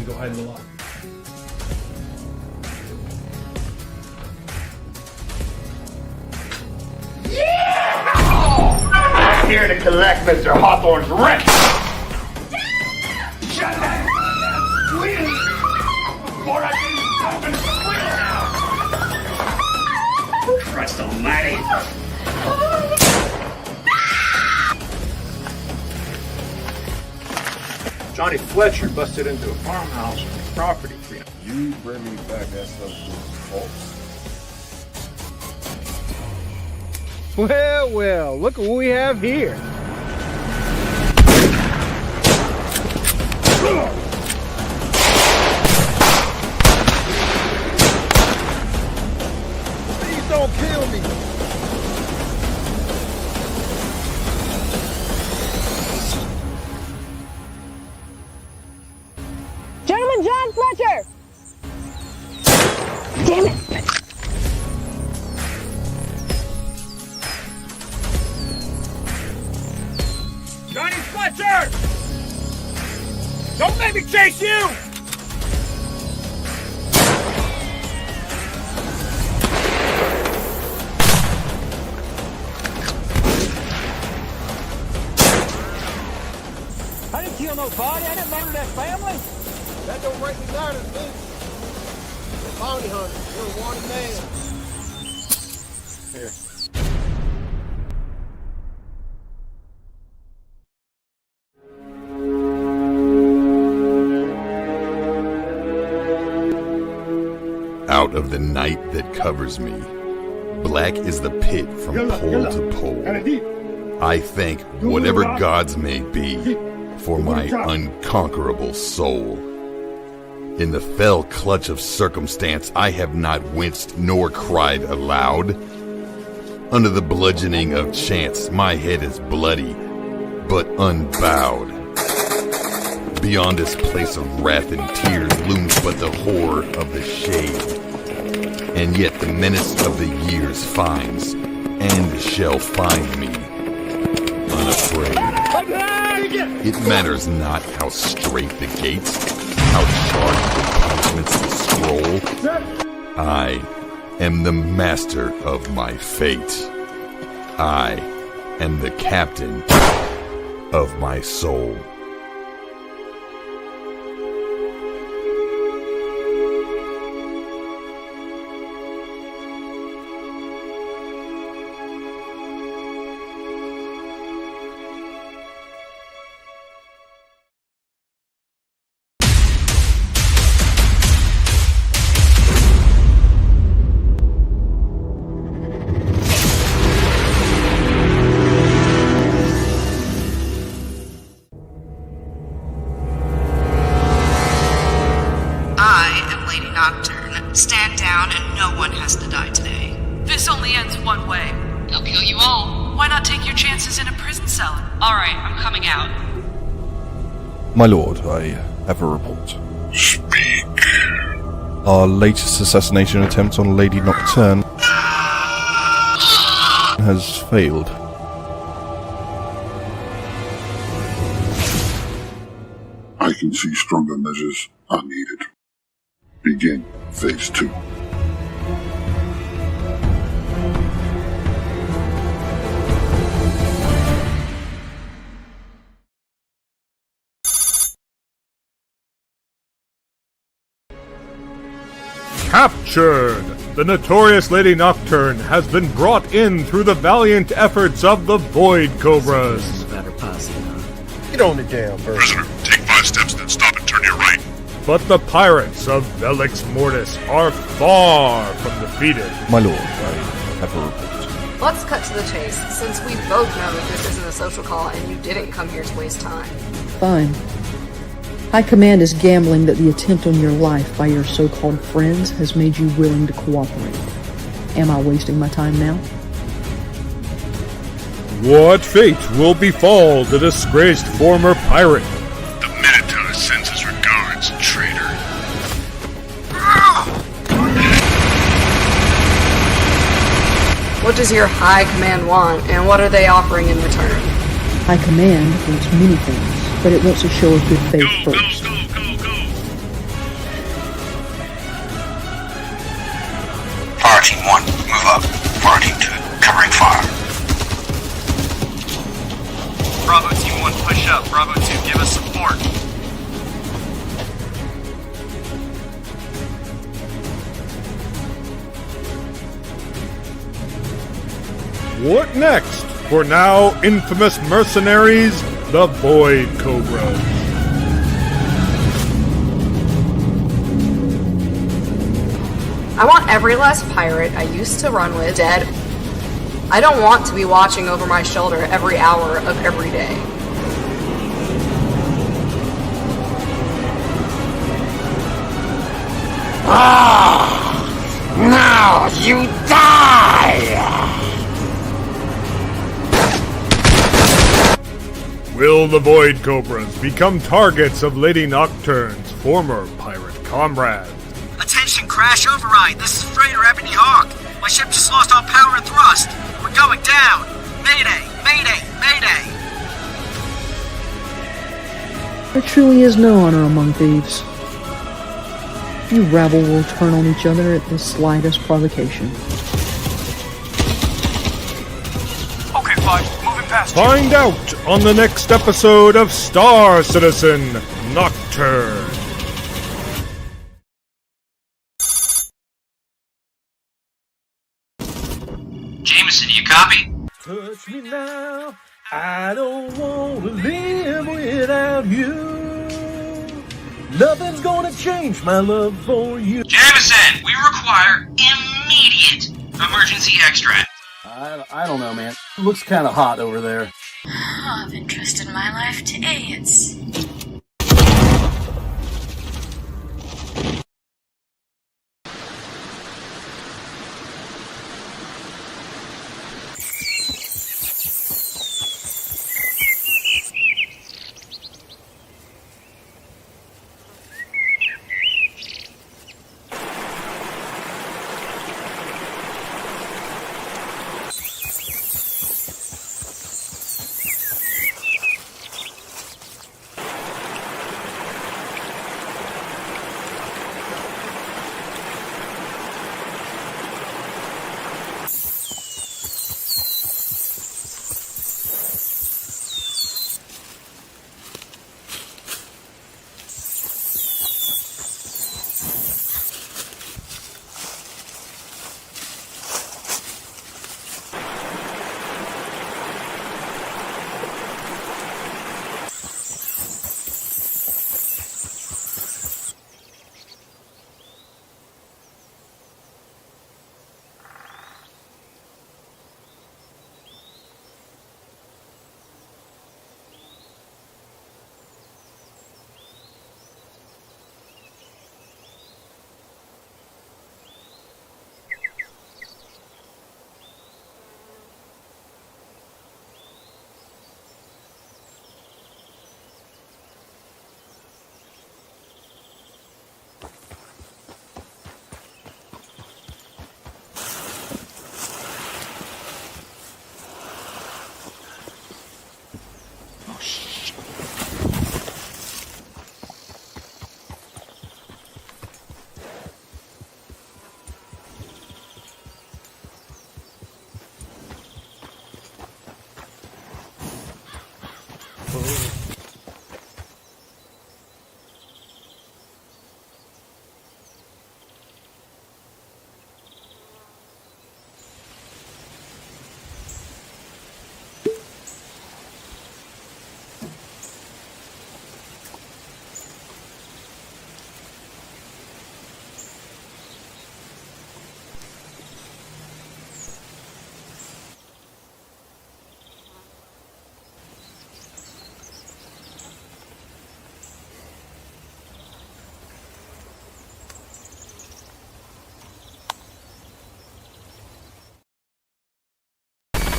and go hide in the loft. I'm here to collect Mr. Hawthorne's rent! Shut that squealing! Before I get you open squeal now! Christ almighty! Johnny Fletcher busted into a farmhouse for property freedom. You bring me back that stuff false. Well, look at what we have here. Please don't kill me. Gentleman John Fletcher! Damn it! Johnny Fletcher! Don't make me chase you! I didn't kill nobody. I didn't murder that family. That don't break me down as me. You're a bounty hunter. You're a wanted man. Here. Out of the night that covers me, black is the pit from pole to pole. I thank whatever gods may be for my unconquerable soul. In the fell clutch of circumstance, I have not winced nor cried aloud. Under the bludgeoning of chance, my head is bloody, but unbowed. Beyond this place of wrath and tears looms but the horror of the shade. And yet the menace of the years finds, and shall find me, unafraid. It matters not how straight the gates, how sharp the punishments the scroll. I am the master of my fate. I am the captain of my soul. Stand down and no one has to die today. This only ends one way. They'll kill you all. Why not take your chances in a prison cell? Alright, I'm coming out. My lord, I have a report. Speak. Our latest assassination attempt on Lady Nocturne has failed. I can see stronger measures are needed. Begin phase 2. Captured! The notorious Lady Nocturne has been brought in through the valiant efforts of the Void Cobras. Get on the damn bird. Prisoner, take 5 steps, then stop and turn your right. But the pirates of Velix Mortis are far from defeated. My lord, I have a report. Let's cut to the chase, since we both know that this isn't a social call and you didn't come here to waste time. Fine. High Command is gambling that the attempt on your life by your so-called friends has made you willing to cooperate. Am I wasting my time now? What fate will befall the disgraced former pirate? The Minotaur sends his regards, traitor. What does your High Command want, and what are they offering in return? High Command wants many things, but it wants a show of good faith first. Team 1, move up. Fire Team 2, covering fire. Bravo Team 1, push up. Bravo 2, give us support. What next for now infamous mercenaries, the Void Cobras? I want every last pirate I used to run with dead. I don't want to be watching over my shoulder every hour of every day. Now you die! Will the Void Cobras become targets of Lady Nocturne's former pirate comrades? Attention, crash override. This is Freighter Ebony Hawk. My ship just lost all power and thrust. We're going down. Mayday, mayday, mayday. There truly is no honor among thieves. You rabble will turn on each other at the slightest provocation. Okay, fine. Moving past you. Find out on the next episode of Star Citizen Nocturne. Jameson, you copy? Touch me now. I don't want to live without you. Nothing's gonna change my love for you. Jameson, we require immediate emergency extract. I don't know, man. It looks kind of hot over there. Of interest in my life today, it's...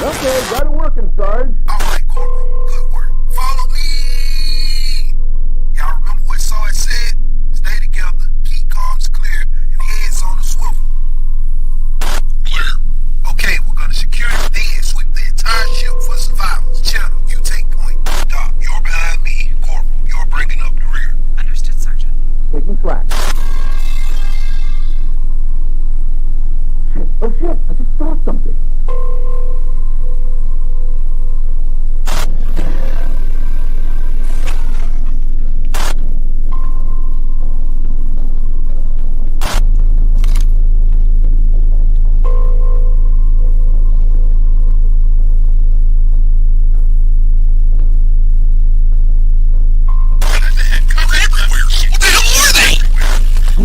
Okay, got it working, Sarge. Alright, Corporal. Good work. Follow me! Y'all remember what Sarge said? Stay together, keep comms clear, and heads on the swivel. Clear. Okay, we're gonna secure it, then sweep the entire ship for survivors. Channel, you take point. Doc, you're behind me. Corporal, you're bringing up the rear. Understood, Sergeant. Taking track.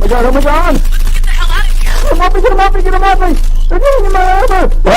God, oh my God! Let's get the hell out of here! Get him off me, get him off me, get him off me! They're getting in my armor! Ah!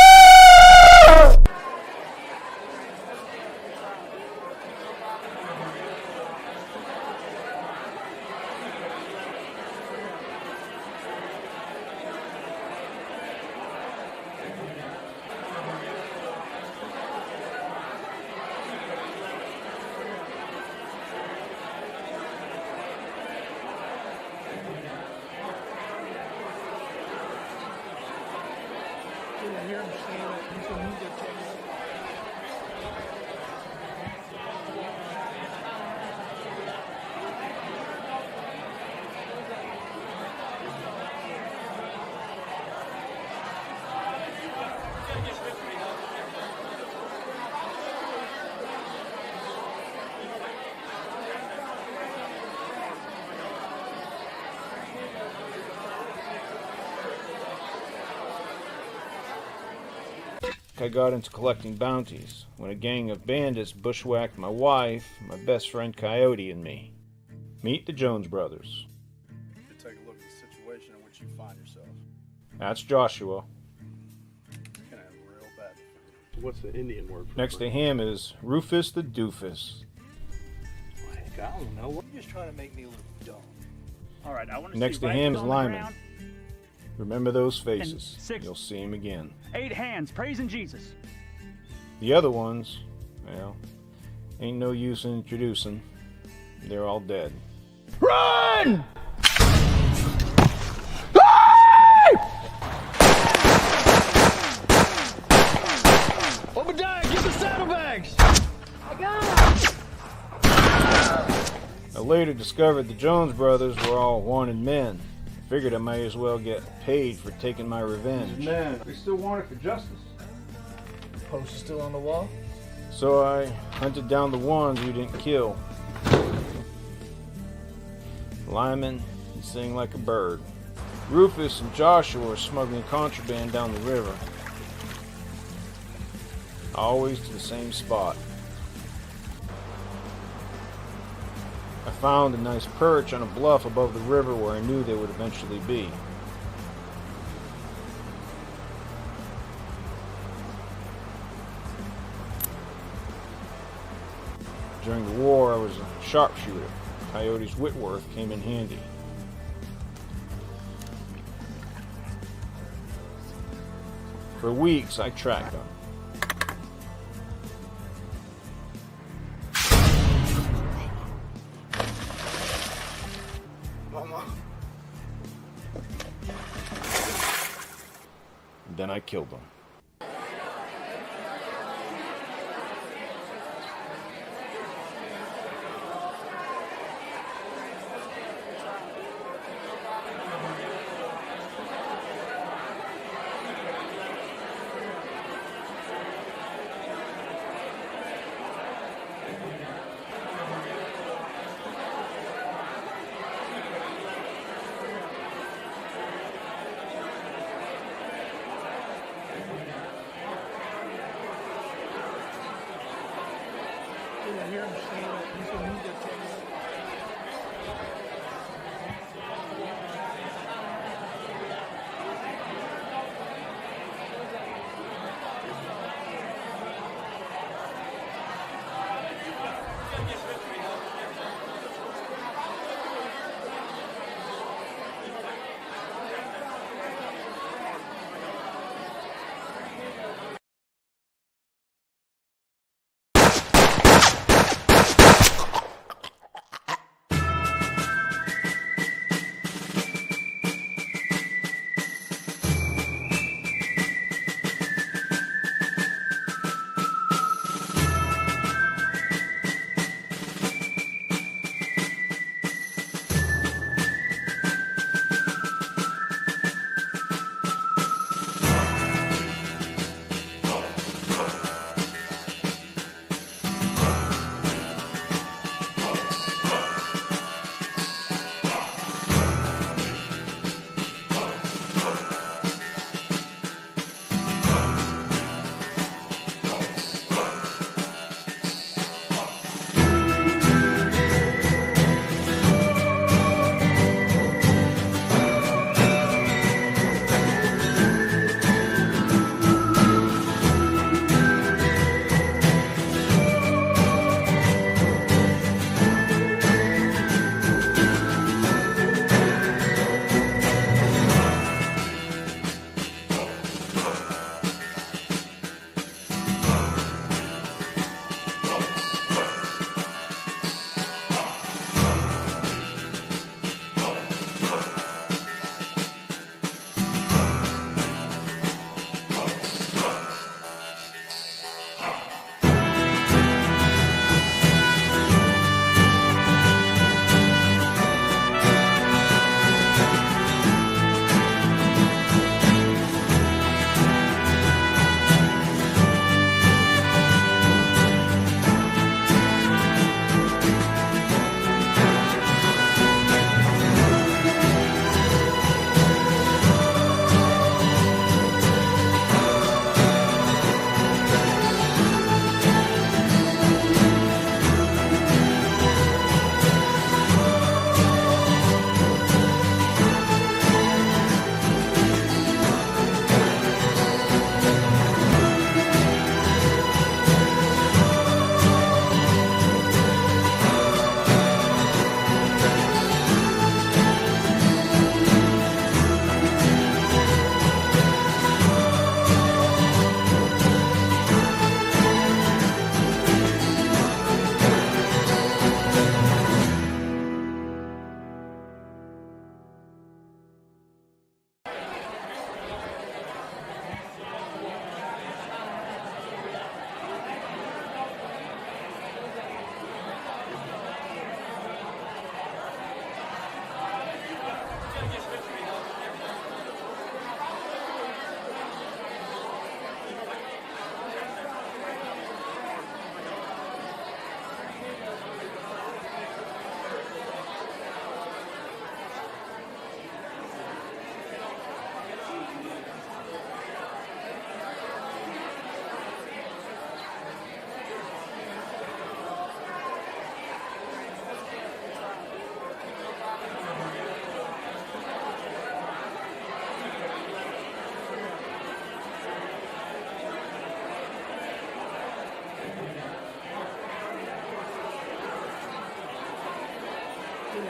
I got into collecting bounties when a gang of bandits bushwhacked my wife, my best friend Coyote, and me. Meet the Jones brothers. To take a look at the situation in which you find yourself. That's Joshua. It's gonna end real bad. What's the Indian word for Next to him is Rufus the Doofus. Heck, I don't know. You're just trying to make me look dumb. All right, I want to Next see to him is rifles on the Lyman. ground. Remember those faces. And 6. You'll see him again. 8 hands praising Jesus. The other ones, well, ain't no use in introducing. They're all dead. Run! Obadiah, get the saddlebags! I got him! I later discovered the Jones brothers were all wanted men. Figured I might as well get paid for taking my revenge. Man, we still wanted for justice. The post is still on the wall? So I hunted down the ones we didn't kill. Lyman, he sang like a bird. Rufus and Joshua were smuggling contraband down the river. Always to the same spot. I found a nice perch on a bluff above the river where I knew they would eventually be. During the war, I was a sharpshooter. Coyote's Whitworth came in handy. For weeks, I tracked them. Mama. Then I killed them.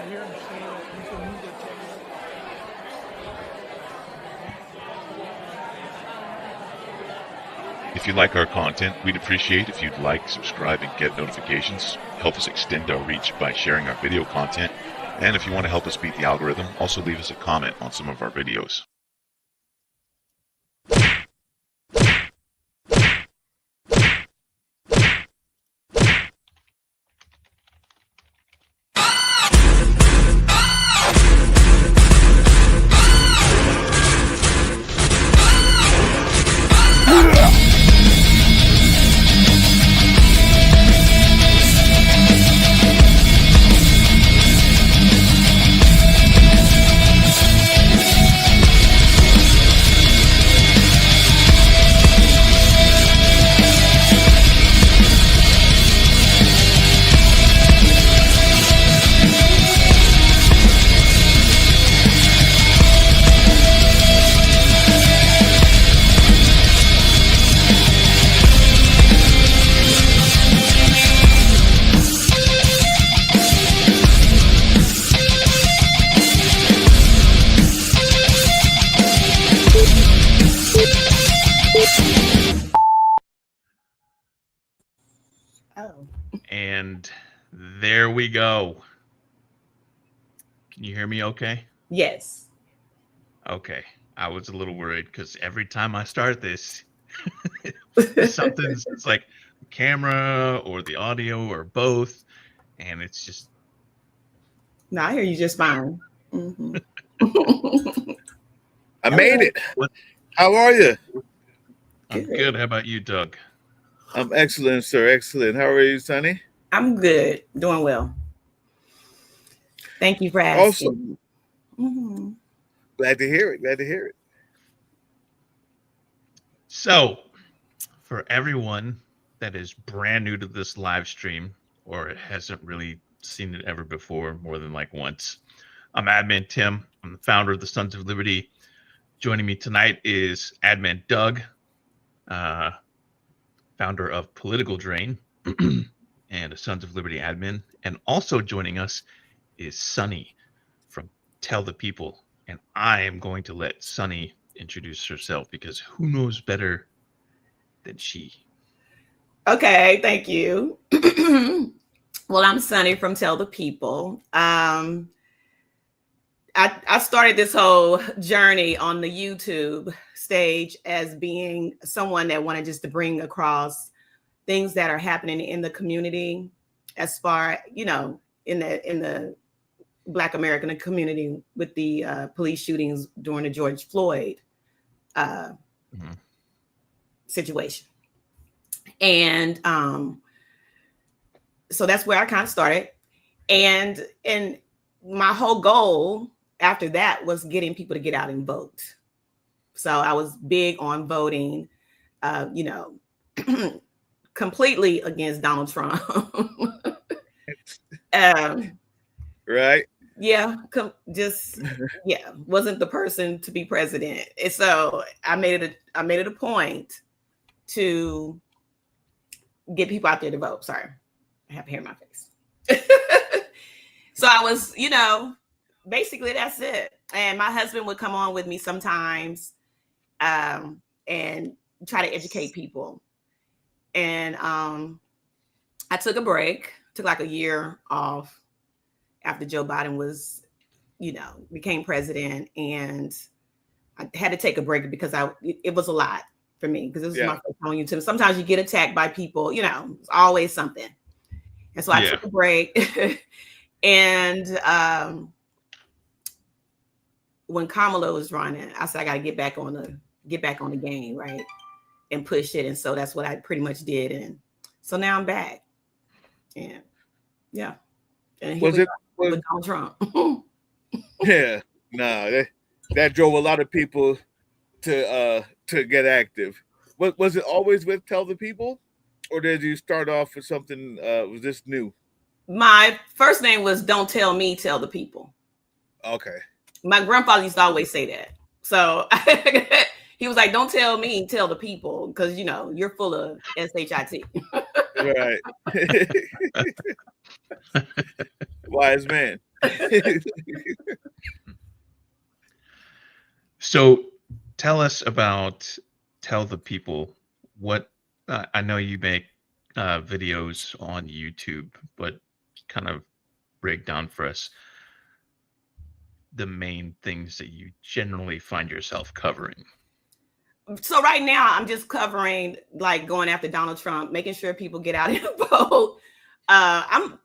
hear him saying that you can move the camera. If you like our content, we'd appreciate if you'd like, subscribe, and get notifications. Help us extend our reach by sharing our video content. And if you want to help us beat the algorithm, also leave us a comment on some of our videos. And there we go. Can you hear me okay? Yes. Okay. I was a little worried because every time I start this, something's it's like the camera or the audio or both. And it's just. No, I hear you just fine. Mm-hmm. I made it. How are you? I'm good. How about you, Doug? I'm excellent, sir. Excellent. How are you, Sonny? I'm good. Doing well. Thank you for asking. Also, glad to hear it. Glad to hear it. So, for everyone that is brand new to this live stream or hasn't really seen it ever before, more than like once, I'm Admin Tim. I'm the founder of the Sons of Liberty. Joining me tonight is Admin Doug, founder of Political Drain and a Sons of Liberty admin. And also joining us is Sunny from Tell the People. And I am going to let Sunny introduce herself because who knows better than she? Okay, thank you. Well, I'm Sunny from Tell the People. I started this whole journey on the YouTube stage as being someone that wanted just to bring across things that are happening in the community as far, in the Black American community with the police shootings during the George Floyd situation. And so that's where I kind of started. And my whole goal after that was getting people to get out and vote. So I was big on voting, completely against Donald Trump. Right. Yeah. Wasn't the person to be president. And so I made it a point to get people out there to vote. Sorry. I have hair in my face. So I was, basically that's it. And my husband would come on with me sometimes and try to educate people. And I took a break, took like a year off after Joe Biden was, became president. And I had to take a break because it was a lot for me because this was my first time on YouTube. Sometimes you get attacked by people, it's always something. And so I took a break. And when Kamala was running, I said I got to get back on the game, right, and push it. And so that's what I pretty much did. And so now I'm back. And yeah, and was Donald Trump? Yeah, no, that drove a lot of people to get active. Was it always with Tell the People, or did you start off with something? Was this new? My first name was Don't Tell Me, Tell the People. Okay. My grandfather used to always say that. So he was like, don't tell me, tell the people, because, you're full of SHIT. Right. Wise man. So tell us about Tell the People. What I know you make videos on YouTube, but kind of break down for us the main things that you generally find yourself covering. So right now I'm just covering like going after Donald Trump, making sure people get out and vote. I'm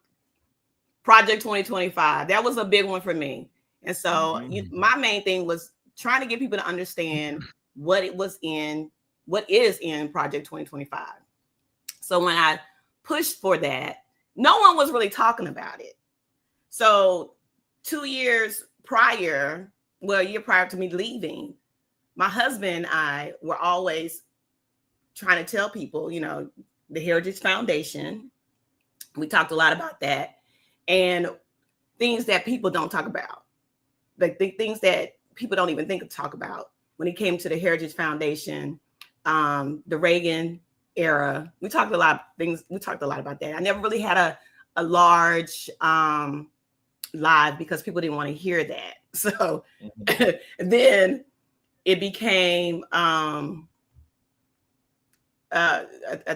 Project 2025. That was a big one for me. And so my main thing was trying to get people to understand what is in Project 2025. So when I pushed for that, no one was really talking about it. So 2 years prior, well, a year prior to me leaving, my husband and I were always trying to tell people, you know, the Heritage Foundation. We talked a lot about that. And things that people don't talk about, like the things that people don't even think of talk about. When it came to the Heritage Foundation, the Reagan era, we talked a lot of things. We talked a lot about that. I never really had a large live because people didn't want to hear that. So then it became, I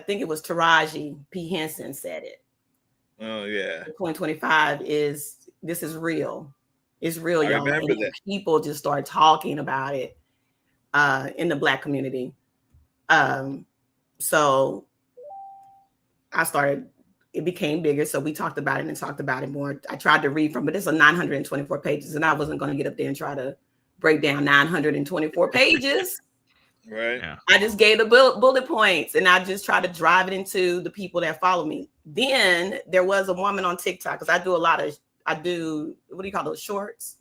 think it was Taraji P. Henson said it. Oh yeah. 2025 this is real. It's real, y'all. Remember And that. people just start talking about it in the Black community. So it became bigger. So we talked about it and talked about it more. I tried to read from it. It's a 924 pages, and I wasn't going to get up there and try to break down 924 pages. Right. Yeah. I just gave the bullet points, and I just tried to drive it into the people that follow me. Then there was a woman on TikTok, because I do what do you call those, shorts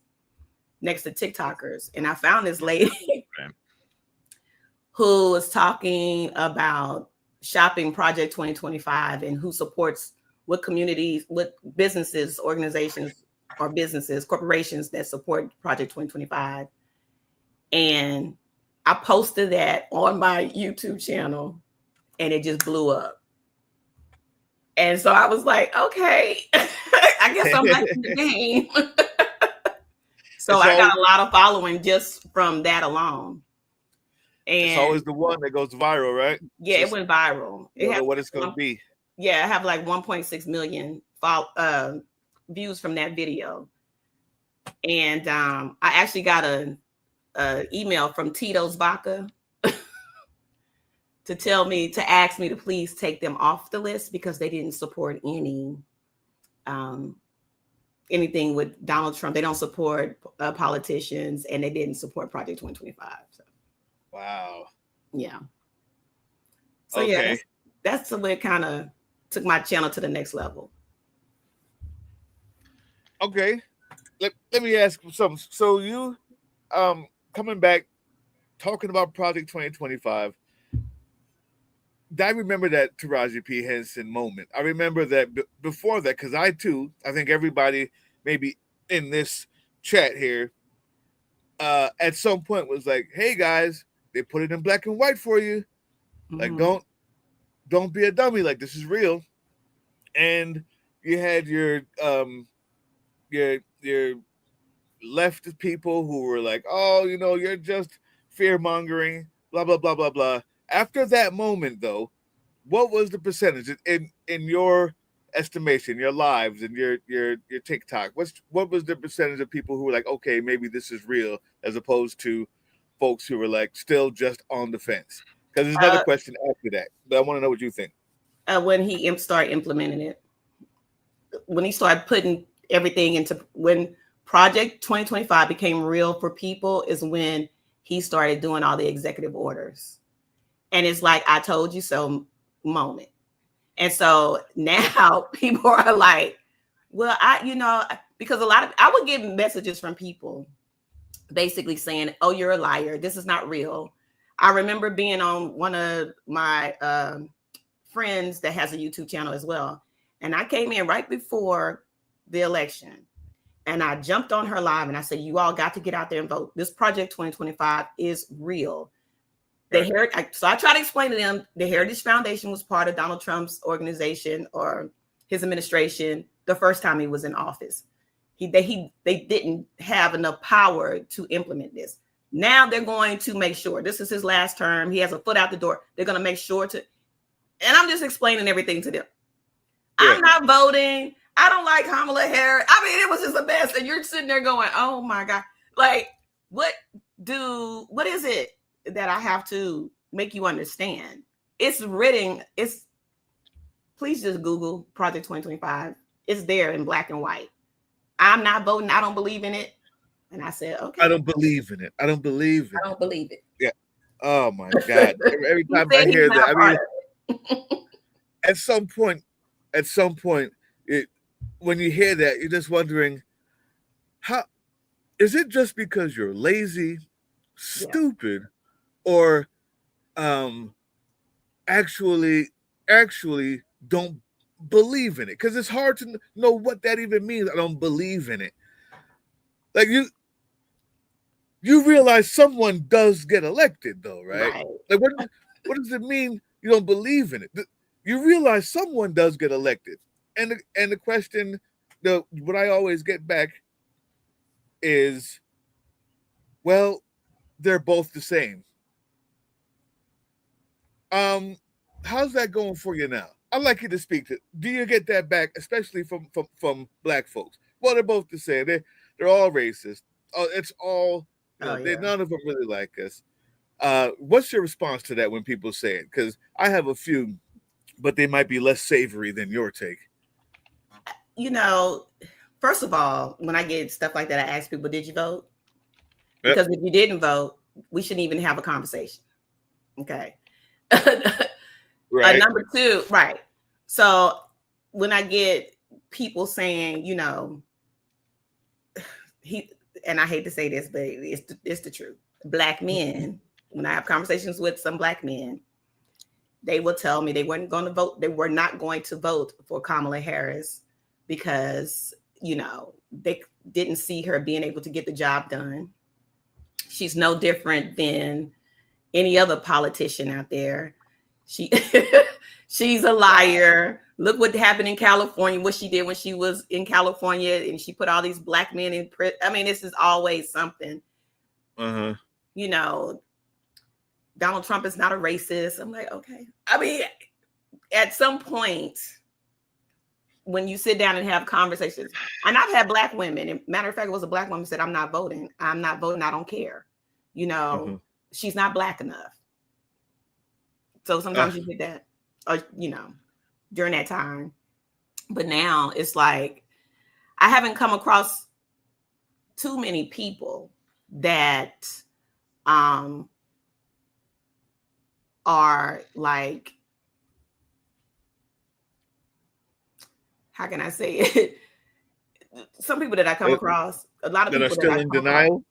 next to TikTokers, and I found this lady who was talking about shopping Project 2025 and who supports what communities, what businesses, organizations, or businesses, corporations that support Project 2025. And I posted that on my YouTube channel, and it just blew up. And so I was like, okay, I guess I'm back in the game. So I got a lot of following just from that alone. And it's always the one that goes viral, right? Yeah, it went viral. You don't know what it's going to be. Yeah, I have like 1.6 million views from that video. And I actually got a email from Tito's Vodka to ask me to please take them off the list because they didn't support anything with Donald Trump. They don't support politicians, and they didn't support Project 2025. So. Wow. Yeah. So okay. Yeah, that's the way it kind of took my channel to the next level. Okay. Let me ask you something. So you coming back talking about Project 2025. I remember that Taraji P. Henson moment. I remember that before that, because I think everybody maybe in this chat here at some point was like, hey guys, they put it in black and white for you. Like, don't be a dummy. Like, this is real. And you had your left people who were like, oh, you know, you're just fear mongering, blah, blah, blah, blah, blah. After that moment, though, what was the percentage in your estimation, your lives and your TikTok? What was the percentage of people who were like, okay, maybe this is real, as opposed to folks who were like still just on the fence? Because there's another question after that, but I want to know what you think. When he started implementing it, when he started putting everything into, when Project 2025 became real for people, is when he started doing all the executive orders. And it's like, I told you so moment. And so now people are like, well, because I would get messages from people basically saying, oh, you're a liar. This is not real. I remember being on one of my friends that has a YouTube channel as well. And I came in right before the election. And I jumped on her live and I said, you all got to get out there and vote. This Project 2025 is real. So I try to explain to them, the Heritage Foundation was part of Donald Trump's organization or his administration the first time he was in office. They didn't have enough power to implement this. Now they're going to make sure this is his last term. He has a foot out the door. They're going to make sure to, and I'm just explaining everything to them. Yeah. I'm not voting. I don't like Kamala Harris. I mean, it was just a mess. And you're sitting there going, oh my God. Like, what is it that I have to make you understand? It's written. Please just Google Project 2025. It's there in black and white. I'm not voting. I don't believe in it. And I said, okay. I don't believe in it. I don't believe it. I don't believe it. Yeah. Oh my God. Every time I hear that, I mean, at some point, when you hear that, you're just wondering, how is it just because you're lazy, stupid, or actually don't believe in it? Because it's hard to know what that even means. I don't believe in it. Like you realize someone does get elected, though, right? Like what does it mean you don't believe in it? You realize someone does get elected, and the question, what I always get back is, well, they're both the same. How's that going for you now? I'd like you to speak to. Do you get that back, especially from Black folks? Well, they're both the same. They're all racist. It's all. None of them really like us. What's your response to that when people say it? Because I have a few, but they might be less savory than your take. First of all, when I get stuff like that, I ask people, did you vote? Because if you didn't vote, we shouldn't even have a conversation. Okay. Right. Number two, right. So when I get people saying, and I hate to say this, but it's the truth. Black men, when I have conversations with some Black men, they will tell me they weren't going to vote. They were not going to vote for Kamala Harris because, they didn't see her being able to get the job done. She's no different than any other politician out there. She's a liar. Look what happened in California, what she did when she was in California, and she put all these Black men in prison. I mean, this is always something. Donald Trump is not a racist. I'm like, okay. I mean, at some point, when you sit down and have conversations, and I've had Black women, and matter of fact, it was a Black woman who said, I'm not voting. I don't care. She's not Black enough. So sometimes you get that, or, during that time. But now it's like, I haven't come across too many people that are like, how can I say it? Some people that I come across, a lot of people that are still in denial.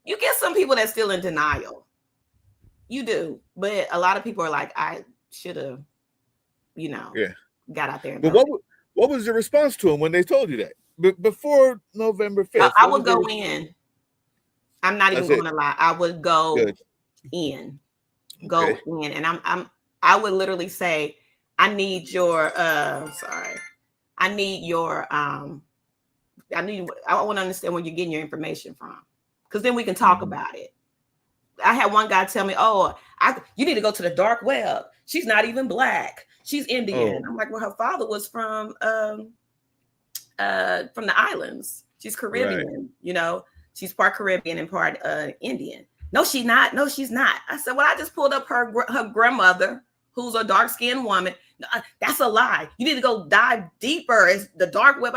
You get some people that's still in denial. You do, but a lot of people are like, I should have, got out there. And but what was your response to them when they told you that before November 5th? I would go in. I'm not even going to lie. I would go in, and I would literally say, I need your. I want to understand where you're getting your information from, because then we can talk about it. I had one guy tell me, you need to go to the dark web. She's not even Black. She's Indian. I'm like, well, her father was from the islands. She's Caribbean, she's part Caribbean and part Indian. No, she's not. No, she's not. I said, well, I just pulled up her grandmother, who's a dark-skinned woman. That's a lie. You need to go dive deeper. It's the dark web.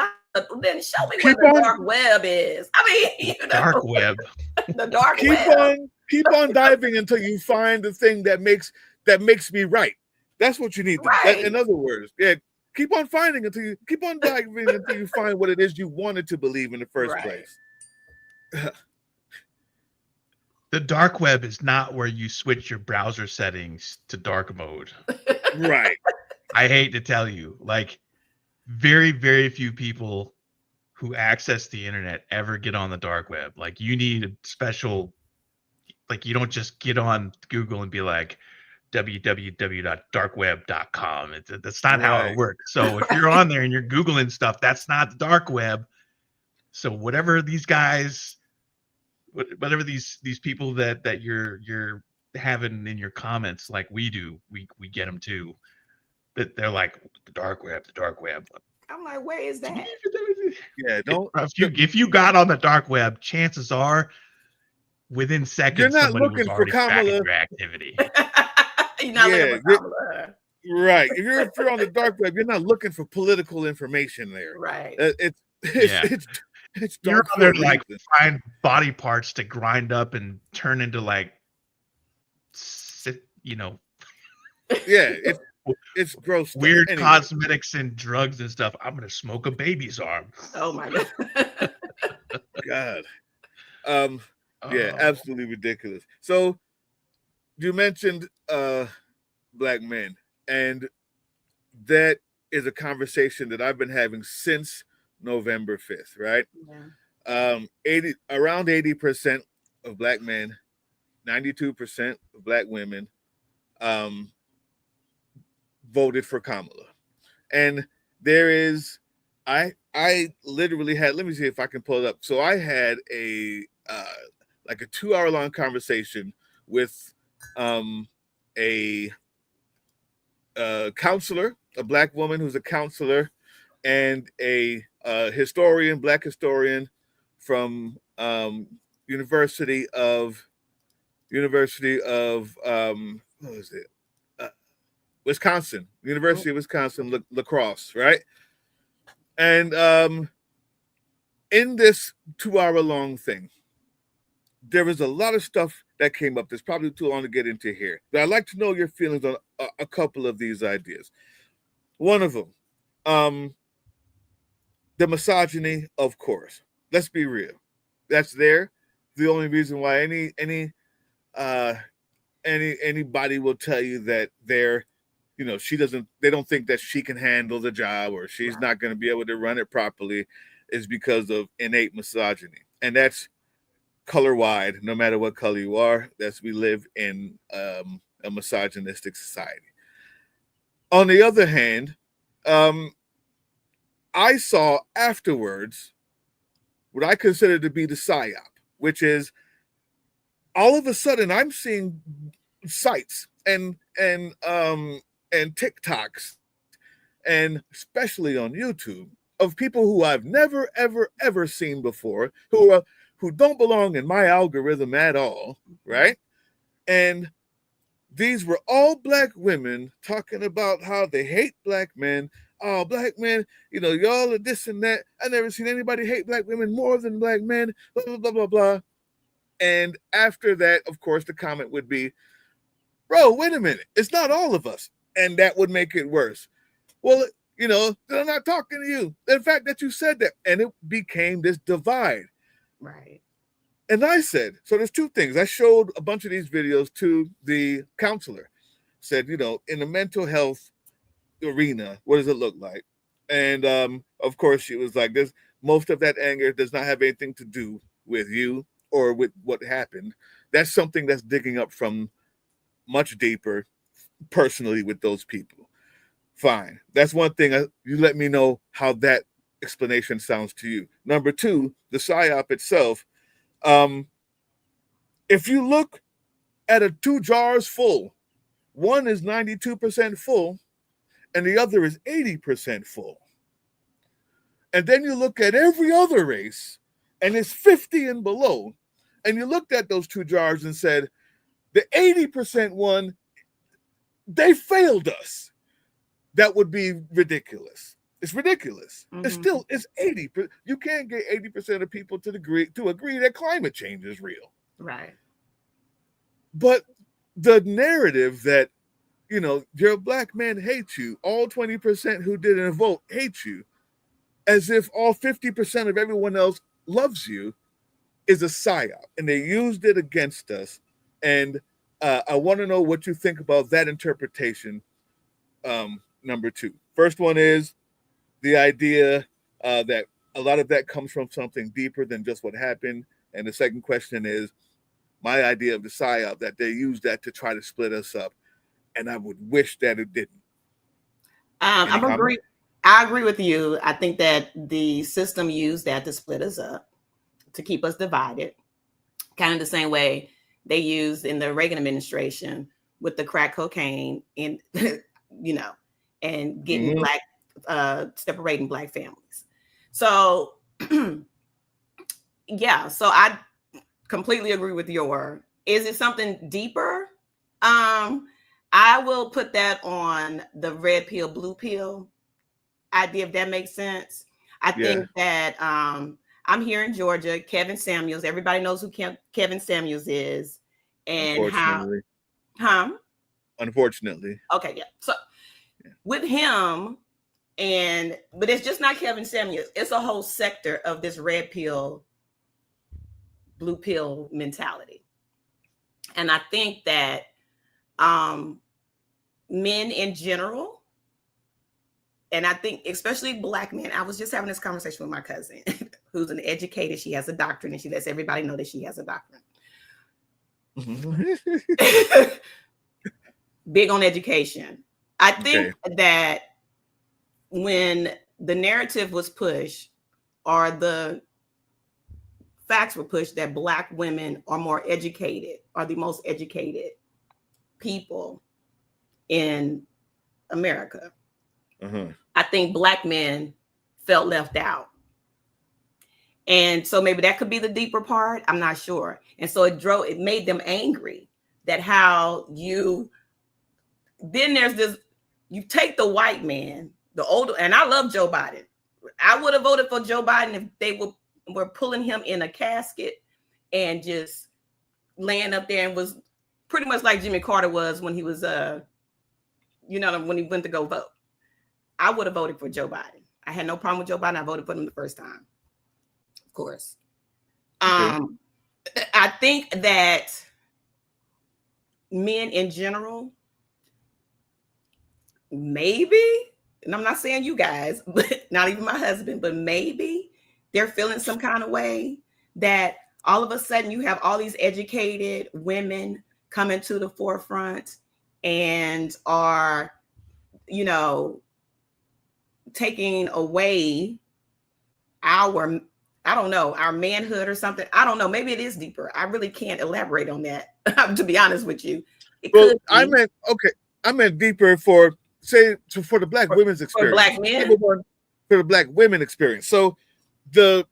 Then show me what the dark web is. I mean, dark web. The dark web. Keep on diving until you find the thing that makes me right. That's what you need. In other words, keep on diving until you find what it is you wanted to believe in the first place. The dark web is not where you switch your browser settings to dark mode. Right. I hate to tell you, like, very, very few people who access the internet ever get on the dark web. Like, you need a special, like, you don't just get on Google and be like www.darkweb.com. That's not how it works. So if you're on there and you're Googling stuff, that's not the dark web. So whatever these guys, whatever these people that you're having in your comments, like we do, we get them too. That they're like the dark web. I'm like, where is that? Yeah, don't. If you got on the dark web, chances are within You're seconds not somebody was looking for already tracking Kamala. your activity. You're not looking for you're- Kamala. right. If you're on the dark web, you're not looking for political information there. Right. It's You're dark on for there a to, like, reason. find body parts to grind up and turn into like, Yeah, it's gross stuff. weird Anyway. cosmetics and drugs and stuff. I'm gonna smoke a baby's arm. Oh my god. God. Yeah, absolutely ridiculous. So you mentioned black men, and that is a conversation that I've been having since November 5th, right? Yeah. Around 80% of black men, 92% of black women voted for Kamala. And there is I literally had, let me see if I can pull it up. So I had a like a 2-hour long conversation with a counselor, a black woman who's a counselor, and a black historian from University of what was it? Wisconsin, University of Wisconsin, La Crosse, right? And in this 2-hour long thing, there was a lot of stuff that came up that's probably too long to get into here. But I'd like to know your feelings on a couple of these ideas. One of them, the misogyny, of course. Let's be real. That's there. The only reason why anybody will tell you that they're, they don't think that she can handle the job, or she's not going to be able to run it properly, is because of innate misogyny. And that's color wide, no matter what color you are. That's, we live in a misogynistic society. On the other hand, I saw afterwards what I consider to be the psyop, which is all of a sudden I'm seeing sites and TikToks, and especially on YouTube, of people who I've never, ever seen before, who don't belong in my algorithm at all, right? And these were all black women talking about how they hate black men. Oh, black men, y'all are this and that. I never seen anybody hate black women more than black men, blah, blah, blah, blah, blah. And after that, of course, the comment would be, bro, wait a minute. It's not all of us. And that would make it worse. Well, they're not talking to you. The fact that you said that, and it became this divide. Right. And I said, so there's two things. I showed a bunch of these videos to the counselor. Said, in the mental health arena, what does it look like? And of course, she was like, most of that anger does not have anything to do with you or with what happened. That's something that's digging up from much deeper personally with those people. Fine. That's one thing. You let me know how that explanation sounds to you. Number two, the PSYOP itself. If you look at 2 jars full, one is 92% full and the other is 80% full. And then you look at every other race and it's 50 and below. And you looked at those 2 jars and said, the 80% one, they failed us. That would be ridiculous. It's ridiculous. Mm-hmm. It's 80%. You can't get 80% of people to agree that climate change is real. Right. But the narrative that, your black men hate you, all 20% who didn't vote hate you, as if all 50% of everyone else loves you, is a psyop. And they used it against us. And I want to know what you think about that interpretation. Number two. First one is the idea that a lot of that comes from something deeper than just what happened. And the second question is my idea of the psyop, that they use that to try to split us up. And I would wish that it didn't. I'm I agree with you. I think that the system used that to split us up, to keep us divided, kind of the same way they used in the Reagan administration with the crack cocaine and, and getting separating Black families. So, yeah, so I completely agree with your. Is it something deeper? I will put that on the red pill, blue pill idea, if that makes sense. I think that I'm here in Georgia. Kevin Samuels, everybody knows who Kevin Samuels is, and Unfortunately. Unfortunately. Okay, yeah. So with him, but it's just not Kevin Samuels. It's a whole sector of this red pill, blue pill mentality, and I think that men in general, and I think especially Black men. I was just having this conversation with my cousin, who's an educator. She has a doctorate, and she lets everybody know that she has a doctorate. Big on education. I think that when the narrative was pushed, or the facts were pushed, that Black women are more educated, are the most educated people in America. I think Black men felt left out. And so maybe that could be the deeper part. I'm not sure. And so it made them angry that how then there's this, you take the white man, the older, and I love Joe Biden. I would have voted for Joe Biden if they were pulling him in a casket and just laying up there, and was pretty much like Jimmy Carter was when he was, when he went to go vote. I would have voted for Joe Biden. I had no problem with Joe Biden. I voted for him the first time, of course. I think that men in general, maybe, and I'm not saying you guys, but not even my husband, but maybe they're feeling some kind of way that all of a sudden you have all these educated women coming to the forefront and are, taking away our manhood or something. I don't know. Maybe it is deeper. I really can't elaborate on that, to be honest with you. I meant deeper for the Black women's experience. For Black men? For the Black women experience. So the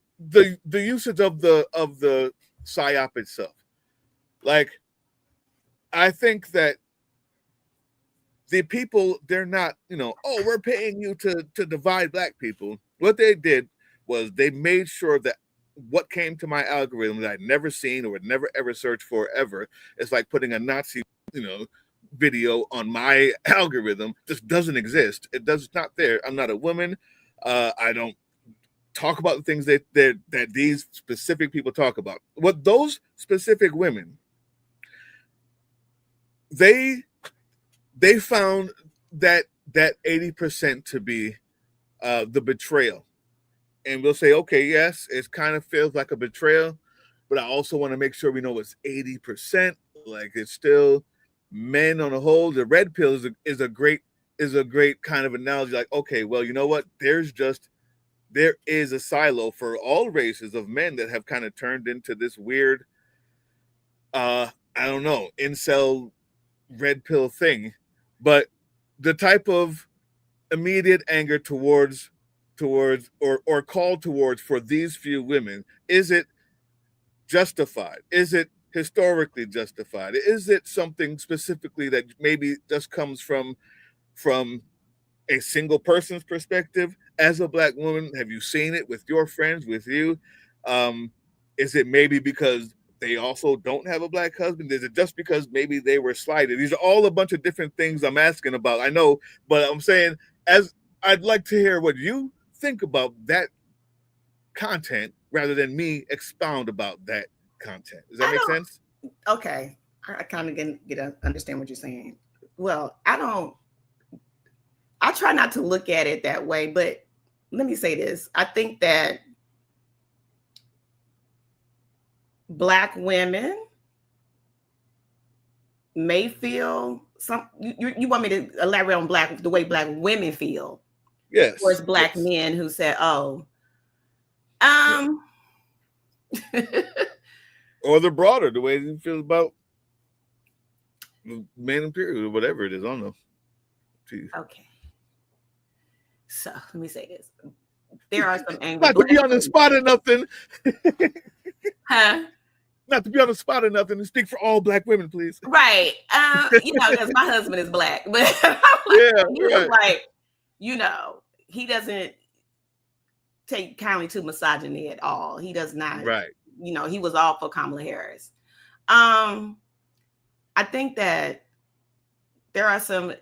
usage of the PSYOP itself. Like, I think that the people, they're not, we're paying you to divide Black people. What they did was they made sure that what came to my algorithm that I'd never seen or would never ever search for ever, it's like putting a Nazi, video on my algorithm, just doesn't exist. It's not there. I'm not a woman. I don't talk about the things that these specific people talk about. What those specific women, they found that 80% to be the betrayal. And we'll say, okay, yes, it kind of feels like a betrayal, but I also want to make sure we know it's 80%. Like, it's still men on the whole. The red pill is a great kind of analogy. Like, okay, well, you know what? There is a silo for all races of men that have kind of turned into this weird, I don't know, incel red pill thing. But the type of immediate anger towards or call towards for these few women, is it justified? Is it historically justified? Is it something specifically that maybe just comes from a single person's perspective? As a Black woman, have you seen it with your friends, with you? Is it maybe because they also don't have a Black husband? Is it just because maybe they were slighted? These are all a bunch of different things I'm asking about. I know, but I'm saying, as I'd like to hear what you think about that content rather than me expound about that content. Does that make sense? Okay. I kind of get to understand what you're saying. Well, I try not to look at it that way, but let me say this. I think that Black women may feel you want me to elaborate on the way Black women feel. Yes. Towards black men who said, "Oh, yeah." Or the broader, the way he feels about men in period or whatever it is. I don't know. Jeez. Okay. So let me say this. There are some angry Not to be on the spot or nothing. Huh? Not to be on the spot or nothing. And speak for all black women, please. Right. Because my husband is black. But he was like, he doesn't take kindly to misogyny at all. He does not. Right. He was all for Kamala Harris. I think that there are some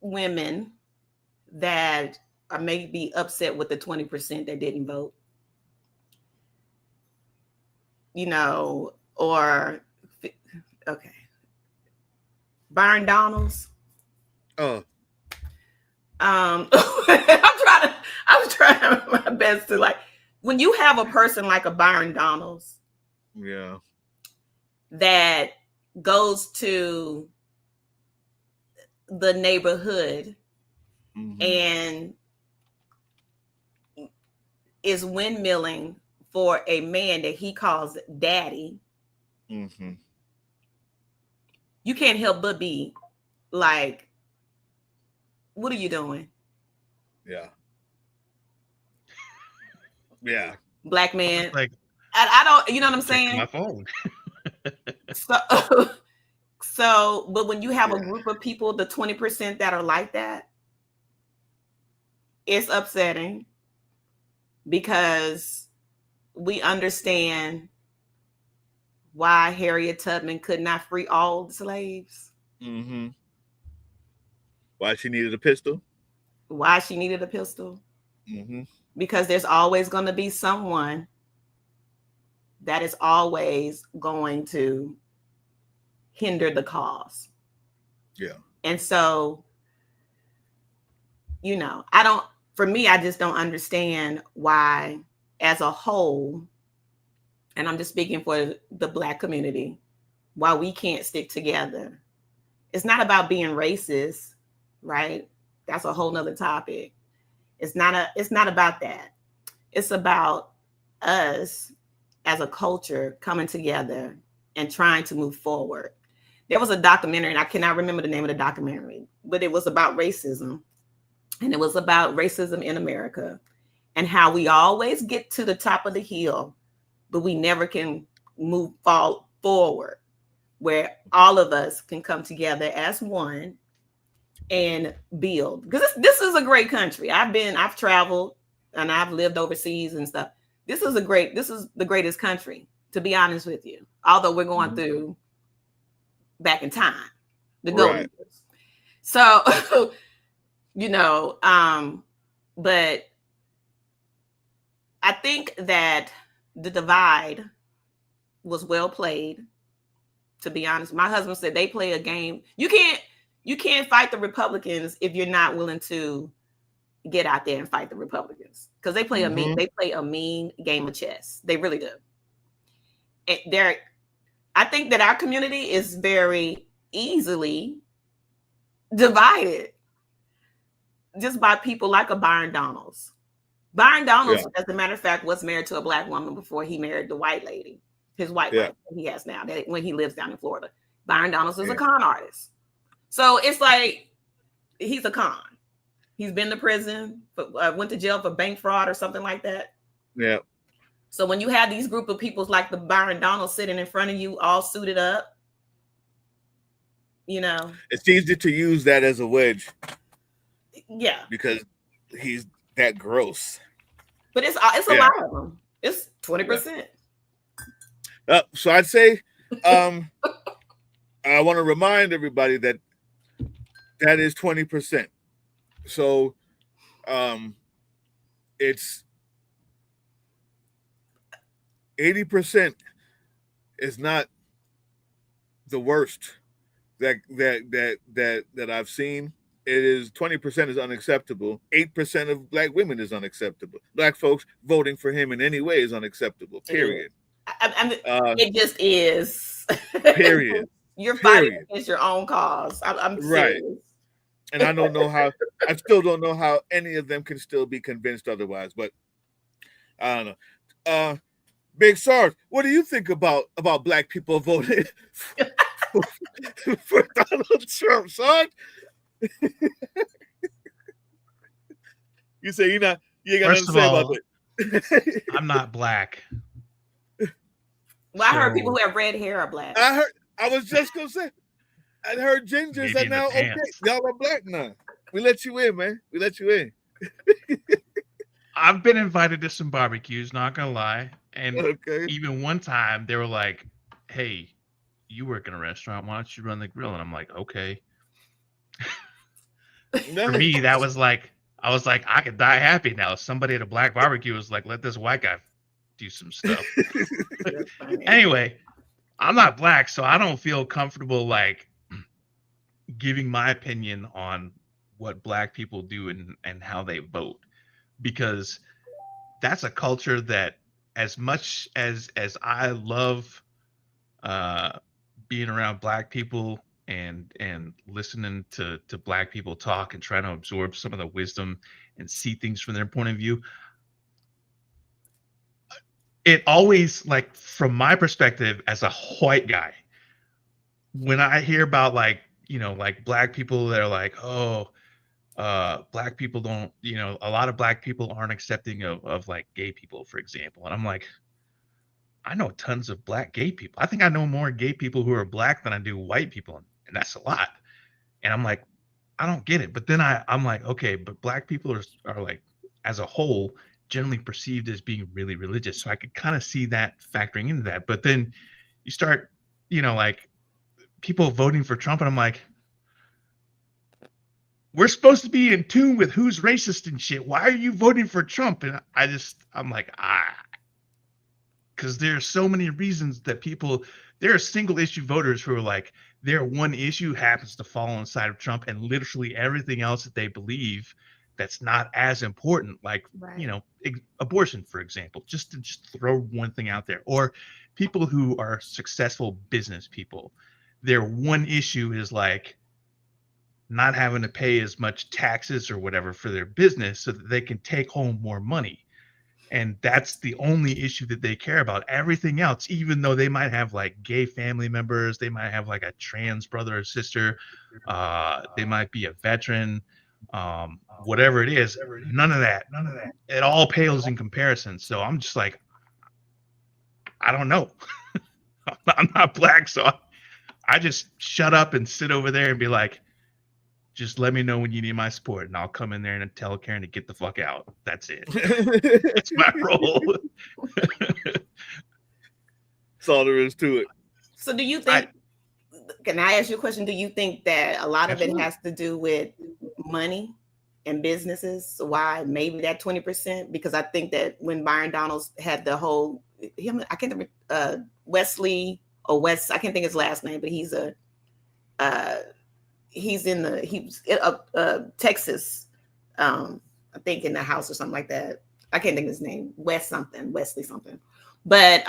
women that are maybe upset with the 20% that didn't vote. Or okay. Byron Donalds. Oh. I'm trying my best to, like, when you have a person like a Byron Donalds, yeah, that goes to the neighborhood and is windmilling for a man that he calls daddy, you can't help but be like, what are you doing? Yeah. Yeah. Black man. Like, I don't, you know what I'm saying? My phone. So, but when you have a group of people, the 20% that are like that, it's upsetting because we understand why Harriet Tubman could not free all the slaves. Why she needed a pistol? Why she needed a pistol? Because there's always going to be someone that is always going to hinder the cause. Yeah. And so, for me, I just don't understand why, as a whole, and I'm just speaking for the Black community, why we can't stick together. It's not about being racist, right? That's a whole nother topic. It's not about that. It's about us as a culture coming together and trying to move forward. There was a documentary, and I cannot remember the name of the documentary, but it was about racism. And it was about racism in America and how we always get to the top of the hill, but we never can fall forward, where all of us can come together as one and build. Because this is a great country. I've traveled and I've lived overseas and stuff. This is the greatest country, to be honest with you. Although we're going through back in time, the golden years. So, but I think that the divide was well played. To be honest, my husband said they play a game. You can't fight the Republicans if you're not willing to get out there and fight the Republicans, because they play a mean game of chess. They really do. And I think that our community is very easily divided just by people like a Byron Donalds. Byron Donalds, as a matter of fact, was married to a Black woman before he married the white lady, his white wife he has now, when he lives down in Florida. Byron Donalds is a con artist. So it's like, he's a con. He's been to prison, but went to jail for bank fraud or something like that. Yeah. So when you have these group of people like the Byron Donalds sitting in front of you, all suited up, it's easy to use that as a wedge. Yeah. Because he's that gross. But it's a lot of them. It's 20%. So I'd say, I want to remind everybody that is 20%. So, it's 80% is not the worst that I've seen. It is 20% is unacceptable. 8% of Black women is unacceptable. Black folks voting for him in any way is unacceptable. Period. It just is. Period. You're fighting against your own cause. I'm serious. And I don't know how. I still don't know how any of them can still be convinced otherwise. But I don't know. Big Sarge, what do you think about black people voting for Donald Trump, Sarge? You say you ain't got nothing to say about it. I'm not black. Well, I heard people who have red hair are black. I was just gonna say. I heard gingers are now okay. Y'all are black now. We let you in, man. We let you in. I've been invited to some barbecues, not gonna lie. And even one time they were like, "Hey, you work in a restaurant. Why don't you run the grill?" And I'm like, "Okay." For me, that was like, I was like, I could die happy now. Somebody at a black barbecue was like, "Let this white guy do some stuff." Anyway, I'm not black, so I don't feel comfortable like giving my opinion on what black people do and how they vote, because that's a culture that, as much as I love being around black people and listening to black people talk and trying to absorb some of the wisdom and see things from their point of view, it always, like, from my perspective as a white guy, when I hear about like black people that are like, oh, black people don't, a lot of black people aren't accepting of like gay people, for example. And I'm like, I know tons of black gay people. I think I know more gay people who are black than I do white people. And that's a lot. And I'm like, I don't get it. But then I'm like, okay, but black people are like, as a whole, generally perceived as being really religious. So I could kind of see that factoring into that. But then you start, like people voting for Trump, and I'm like, we're supposed to be in tune with who's racist and shit. Why are you voting for Trump? And I'm like, because there are so many reasons that there are single issue voters who are like, their one issue happens to fall on the side of Trump, and literally everything else that they believe that's not as important, like, abortion, for example, just to throw one thing out there. Or people who are successful business people, their one issue is like not having to pay as much taxes or whatever for their business so that they can take home more money. And that's the only issue that they care about. Everything else, even though they might have like gay family members, they might have like a trans brother or sister, they might be a veteran, whatever it is, none of that. It all pales in comparison. So I'm just like, I don't know. I'm not black, so I just shut up and sit over there and be like, just let me know when you need my support, and I'll come in there and tell Karen to get the fuck out. That's it. That's my role. That's all there is to it. So do you think, can I ask you a question? Do you think that a lot of it has to do with money and businesses? Why maybe that 20%? Because I think that when Byron Donalds had the whole, I can't remember, Wesley or West, I can't think his last name, but he's Texas, I think in the House or something like that. I can't think of his name, Wesley something. But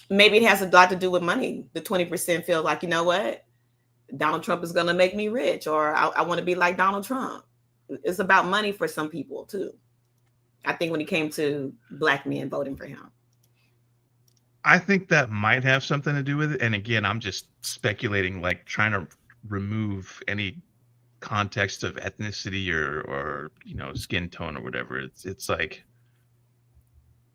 maybe it has a lot to do with money. The 20% feel like, you know what? Donald Trump is going to make me rich, or I want to be like Donald Trump. It's about money for some people too. I think when it came to black men voting for him. I think that might have something to do with it. And again, I'm just speculating, like trying to remove any context of ethnicity or skin tone or whatever. It's like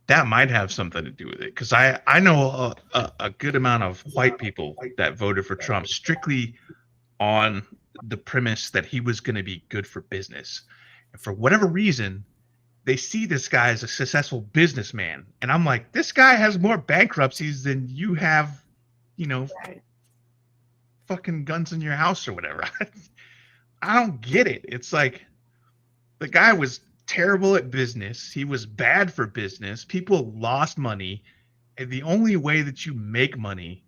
that might have something to do with it, because I know a good amount of white people that voted for Trump strictly on the premise that he was going to be good for business. And for whatever reason, they see this guy as a successful businessman. And I'm like, this guy has more bankruptcies than you have, fucking guns in your house or whatever. I don't get it. It's like the guy was terrible at business. He was bad for business. People lost money. And the only way that you make money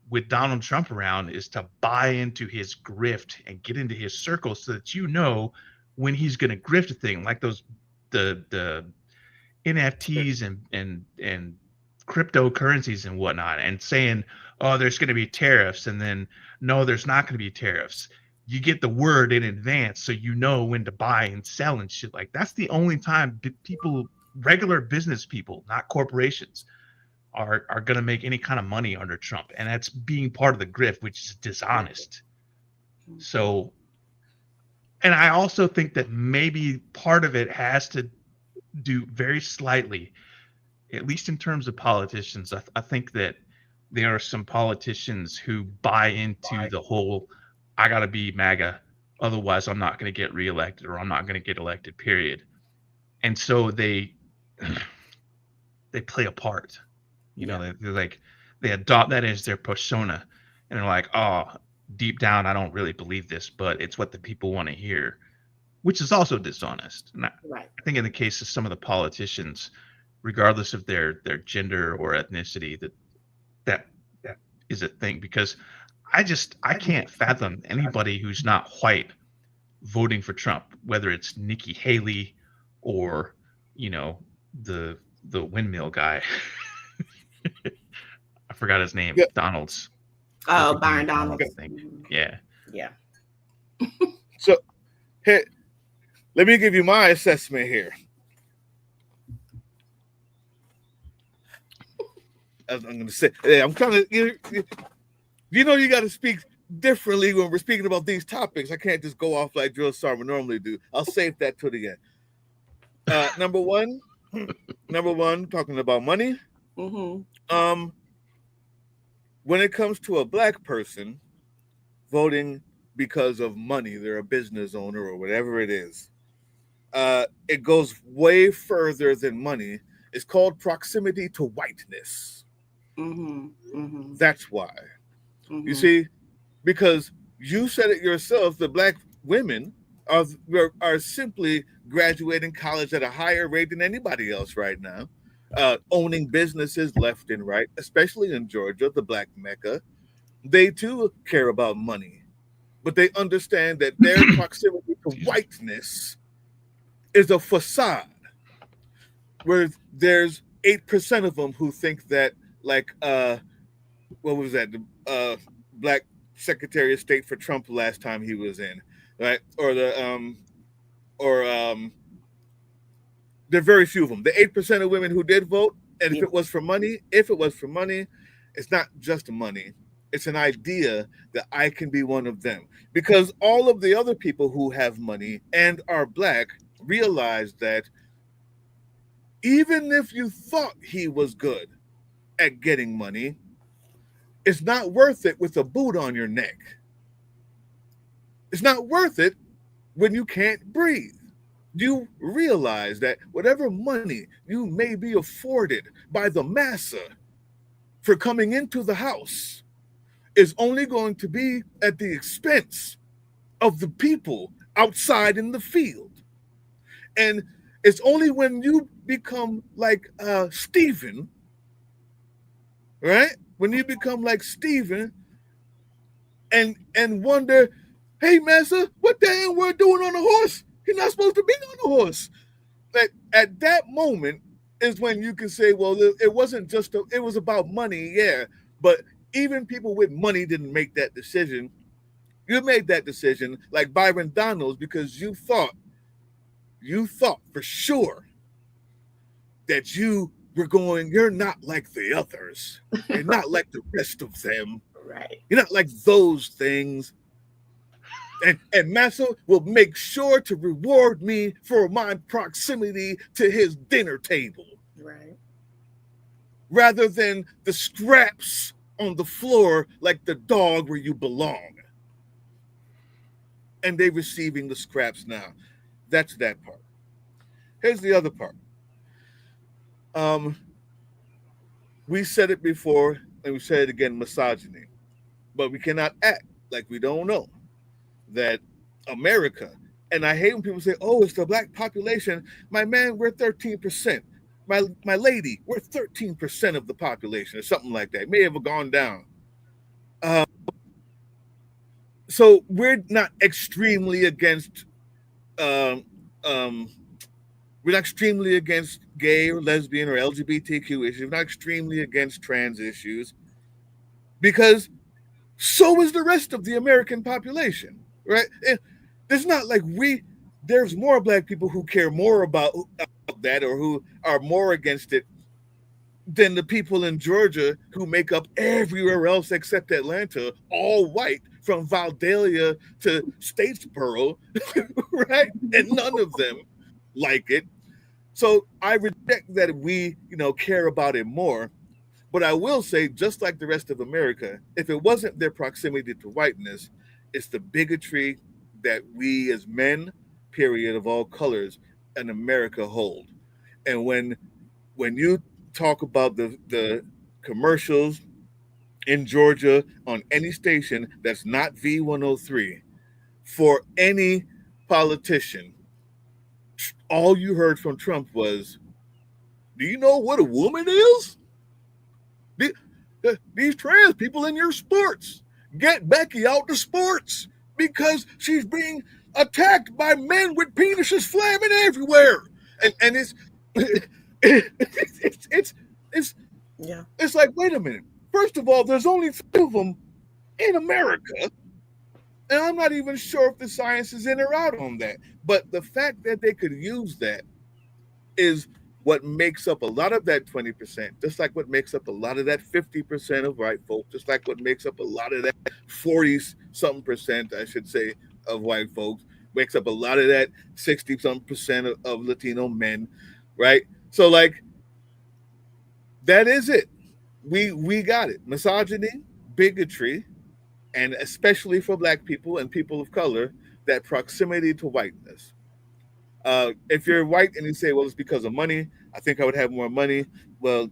with Donald Trump around is to buy into his grift and get into his circle, so that when he's going to grift a thing, like the NFTs and cryptocurrencies and whatnot, and saying, oh, there's going to be tariffs, and then no, there's not going to be tariffs. you get the word in advance so you know when to buy and sell and shit. Like that's the only time people, regular business people, not corporations, are going to make any kind of money under Trump, and that's being part of the grift, which is dishonest. So, and I also think that maybe part of it has to do very slightly, at least in terms of politicians. I think that there are some politicians who buy into the whole I got to be MAGA, otherwise I'm not going to get reelected, or I'm not going to get elected, period. And so they play a part. You know, they're like, they adopt that as their persona, and they're like, oh, deep down, I don't really believe this, but it's what the people want to hear, which is also dishonest. And I think in the case of some of the politicians, regardless of their gender or ethnicity, that is a thing, because I can't fathom anybody who's not white voting for Trump, whether it's Nikki Haley or, you know, the windmill guy. I forgot his name. Donald's. Oh, Byron Donalds. Yeah. Yeah. So, hey, let me give you my assessment here. I'm going to say, I'm kind of, you got to speak differently when we're speaking about these topics. I can't just go off like Drill Star would normally do. I'll save that to the end. Number one, talking about money. Mm-hmm. When it comes to a black person voting because of money, they're a business owner or whatever it is, it goes way further than money. It's called proximity to whiteness. Mm-hmm. Mm-hmm. That's why. Mm-hmm. You see, because you said it yourself, the black women are simply graduating college at a higher rate than anybody else right now, owning businesses left and right, especially in Georgia, the black Mecca. They too care about money, but they understand that their proximity to whiteness is a facade, where there's 8% of them who think that, like, what was that? The black Secretary of State for Trump last time he was in, right? Or there are very few of them. The 8% of women who did vote, and if it was for money, it's not just money. It's an idea that I can be one of them. Because all of the other people who have money and are black realize that even if you thought he was good at getting money, it's not worth it with a boot on your neck. It's not worth it when you can't breathe. You realize that whatever money you may be afforded by the massa for coming into the house is only going to be at the expense of the people outside in the field. And it's only when you become like Stephen, right? When you become like Stephen and wonder, hey, massa, what the hell we're doing on a horse? You're not supposed to be on a horse. Like, at that moment is when you can say, well, it wasn't just, it was about money, yeah. But even people with money didn't make that decision. You made that decision, like Byron Donalds, because you thought for sure that you're not like the others. You're not like the rest of them. Right. You're not like those things. And Massa will make sure to reward me for my proximity to his dinner table. Right. Rather than the scraps on the floor like the dog where you belong. And they're receiving the scraps now. That's that part. Here's the other part. We said it before, and we said it again, misogyny. But we cannot act like we don't know that America, and I hate when people say, oh, it's the black population. My man, we're 13%. My lady, we're 13% of the population, or something like that. It may have gone down. So we're not extremely against we're not extremely against gay or lesbian or LGBTQ issues. We're not extremely against trans issues, because so is the rest of the American population. right? And there's not like there's more black people who care more about that or who are more against it than the people in Georgia who make up everywhere else except Atlanta, all white from Valdalia to Statesboro, right? And none of them like it. So I reject that we, care about it more. But I will say, just like the rest of America, if it wasn't their proximity to whiteness, it's the bigotry that we as men, period, of all colors, in America hold. And when you talk about the commercials in Georgia on any station that's not V103 for any politician, all you heard from Trump was, "Do you know what a woman is? These trans people in your sports, get Becky out to sports because she's being attacked by men with penises flamming everywhere." And it's like, wait a minute. First of all, there's only 3 of them in America, and I'm not even sure if the science is in or out on that. But the fact that they could use that is what makes up a lot of that 20%, just like what makes up a lot of that 50% of white folk, just like what makes up a lot of that 40-something percent, I should say, of white folks, makes up a lot of that 60-something percent of Latino men, right? So, like, that is it. We got it. Misogyny, bigotry, and especially for black people and people of color, that proximity to whiteness. If you're white and you say, well, it's because of money, I think I would have more money. Well,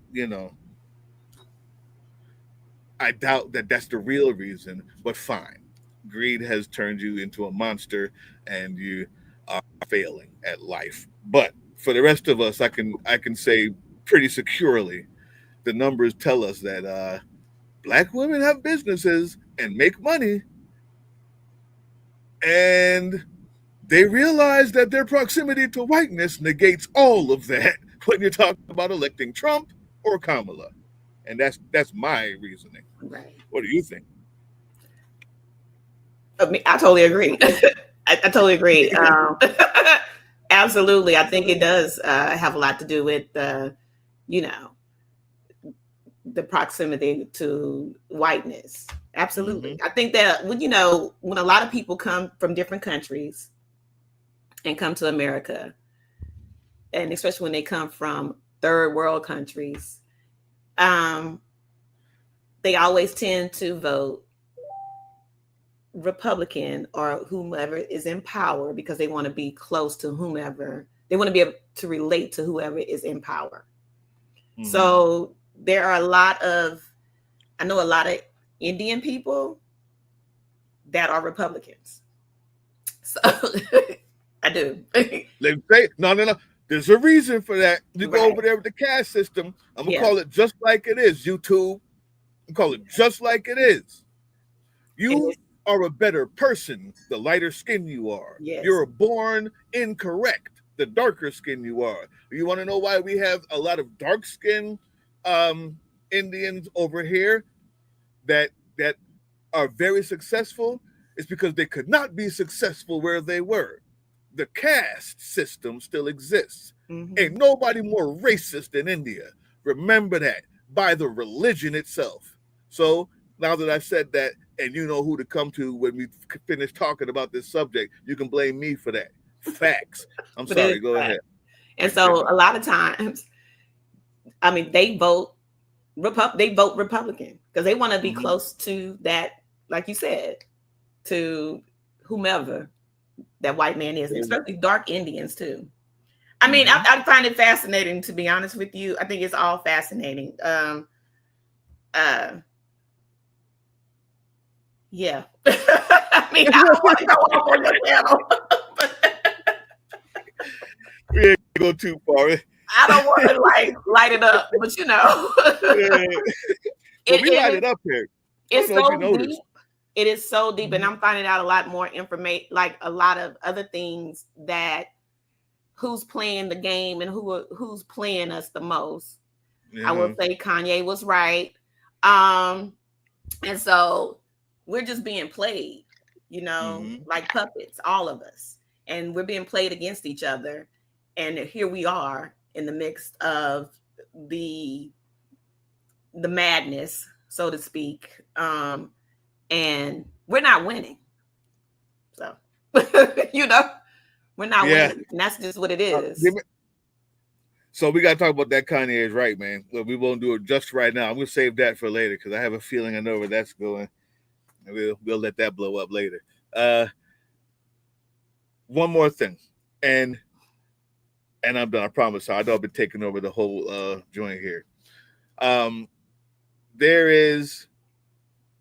I doubt that that's the real reason, but fine. Greed has turned you into a monster and you are failing at life. But for the rest of us, I can say pretty securely, the numbers tell us that black women have businesses and make money, and they realize that their proximity to whiteness negates all of that when you're talking about electing Trump or Kamala. And that's my reasoning. Right. What do you think? I totally agree. I totally agree. Absolutely. I think it does have a lot to do with, the proximity to whiteness. Absolutely. Mm-hmm. I think that, when a lot of people come from different countries and come to America, and especially when they come from third world countries, they always tend to vote Republican or whomever is in power because they want to be close to whomever. They want to be able to relate to whoever is in power. Mm-hmm. So there are I know a lot of Indian people that are Republicans. So I do. Let's say, no. There's a reason for that. You go over there with the caste system. I'm going to call it just like it is, YouTube. I'm call it just like it is. You are a better person the lighter skin you are. Yes. You're born incorrect the darker skin you are. You want to know why we have a lot of dark skin Indians over here that are very successful? It's because they could not be successful where they were. The caste system still exists. Mm-hmm. Ain't nobody more racist than India. Remember that, by the religion itself. So now that I've said that, and you know who to come to when we finish talking about this subject, you can blame me for that. Facts. I'm sorry, go ahead. And so a lot of times, I mean, they vote Republican because they want to be close to that, like you said, to whomever that white man is, especially dark Indians too. I mean, I find it fascinating, to be honest with you. I think it's all fascinating. Yeah. I mean, I don't want to go off on your channel. We ain't go too far. I don't want to light it up, but we light it up here. It's so deep. It is so deep, and I'm finding out a lot more information, like a lot of other things, that who's playing the game and who's playing us the most. I will say Kanye was right. And so we're just being played. you know, Mhm. like puppets, all of us. And we're being played against each other. And here we are in the midst of the madness, so to speak. And we're not winning. So, you know, we're not Yeah. winning. And that's just what it is. So we got to talk about that Kanye is right, man. Look, we won't do it just right now. I'm going to save that for later because I have a feeling I know where that's going. And we'll let that blow up later. One more thing, and I'm done. I promise. I know I've been taking over the whole joint here. There is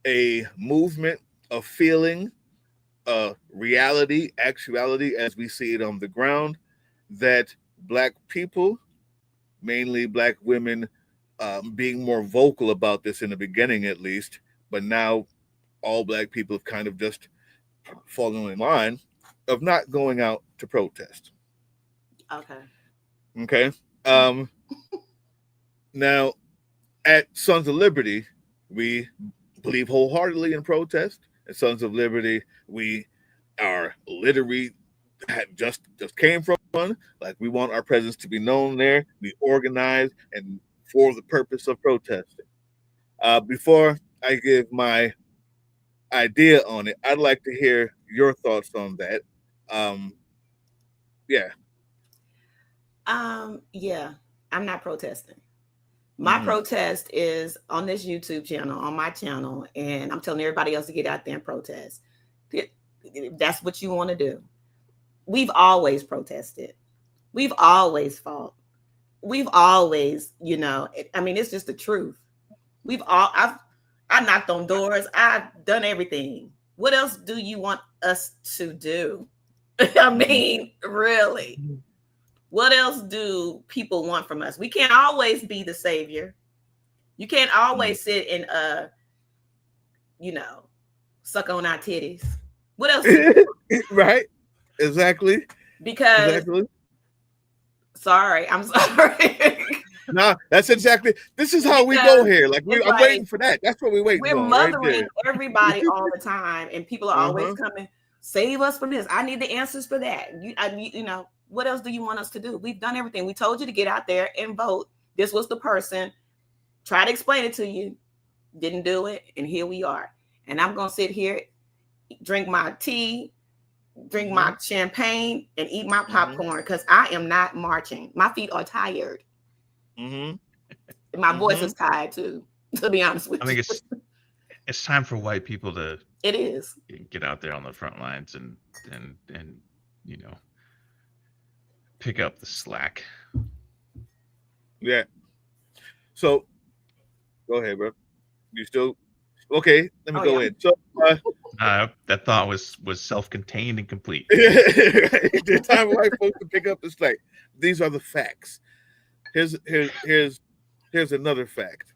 a movement, a feeling, reality, actuality, as we see it on the ground, that Black people, mainly Black women, being more vocal about this in the beginning, at least, but now all Black people have kind of just fallen in line of not going out to protest. Okay. Okay. Now, at Sons of Liberty, we believe wholeheartedly in protest. At Sons of Liberty, we are literally just came from one. Like, we want our presence to be known there. We organize and for the purpose of protesting. Before I give my idea on it, I'd like to hear your thoughts on that. Yeah. Yeah, I'm not protesting. My protest is on this YouTube channel, on my channel, and I'm telling everybody else to get out there and protest. If that's what you want to do. We've always protested. We've always fought. We've always, you know, I mean, it's just the truth. I knocked on doors. I've done everything. What else do you want us to do? I mean, really. What else do people want from us? We can't always be the savior. You can't always sit and you know, suck on our titties. What else? Right? Exactly. Because exactly. Sorry, I'm sorry. No, that's exactly. This is how we go here. Like I'm waiting for that. That's what we're waiting We're on. mothering Right everybody all the time, and people are always coming. Save us from this. I need the answers for that. You know, what else do you want us to do? We've done everything. We told you to get out there and vote. This was the person. Try to explain it to you. Didn't do it, and here we are. And I'm gonna sit here, drink my tea, drink my champagne, and eat my popcorn because I am not marching. My feet are tired. My voice is tired too, to be honest with you. I think it's time for white people to get out there on the front lines and you know, pick up the slack. Yeah. So go ahead, bro. You still okay? Let me go in. So that thought was self-contained and complete. It's time for white folks to pick up the slack. These are the facts. Here's another fact.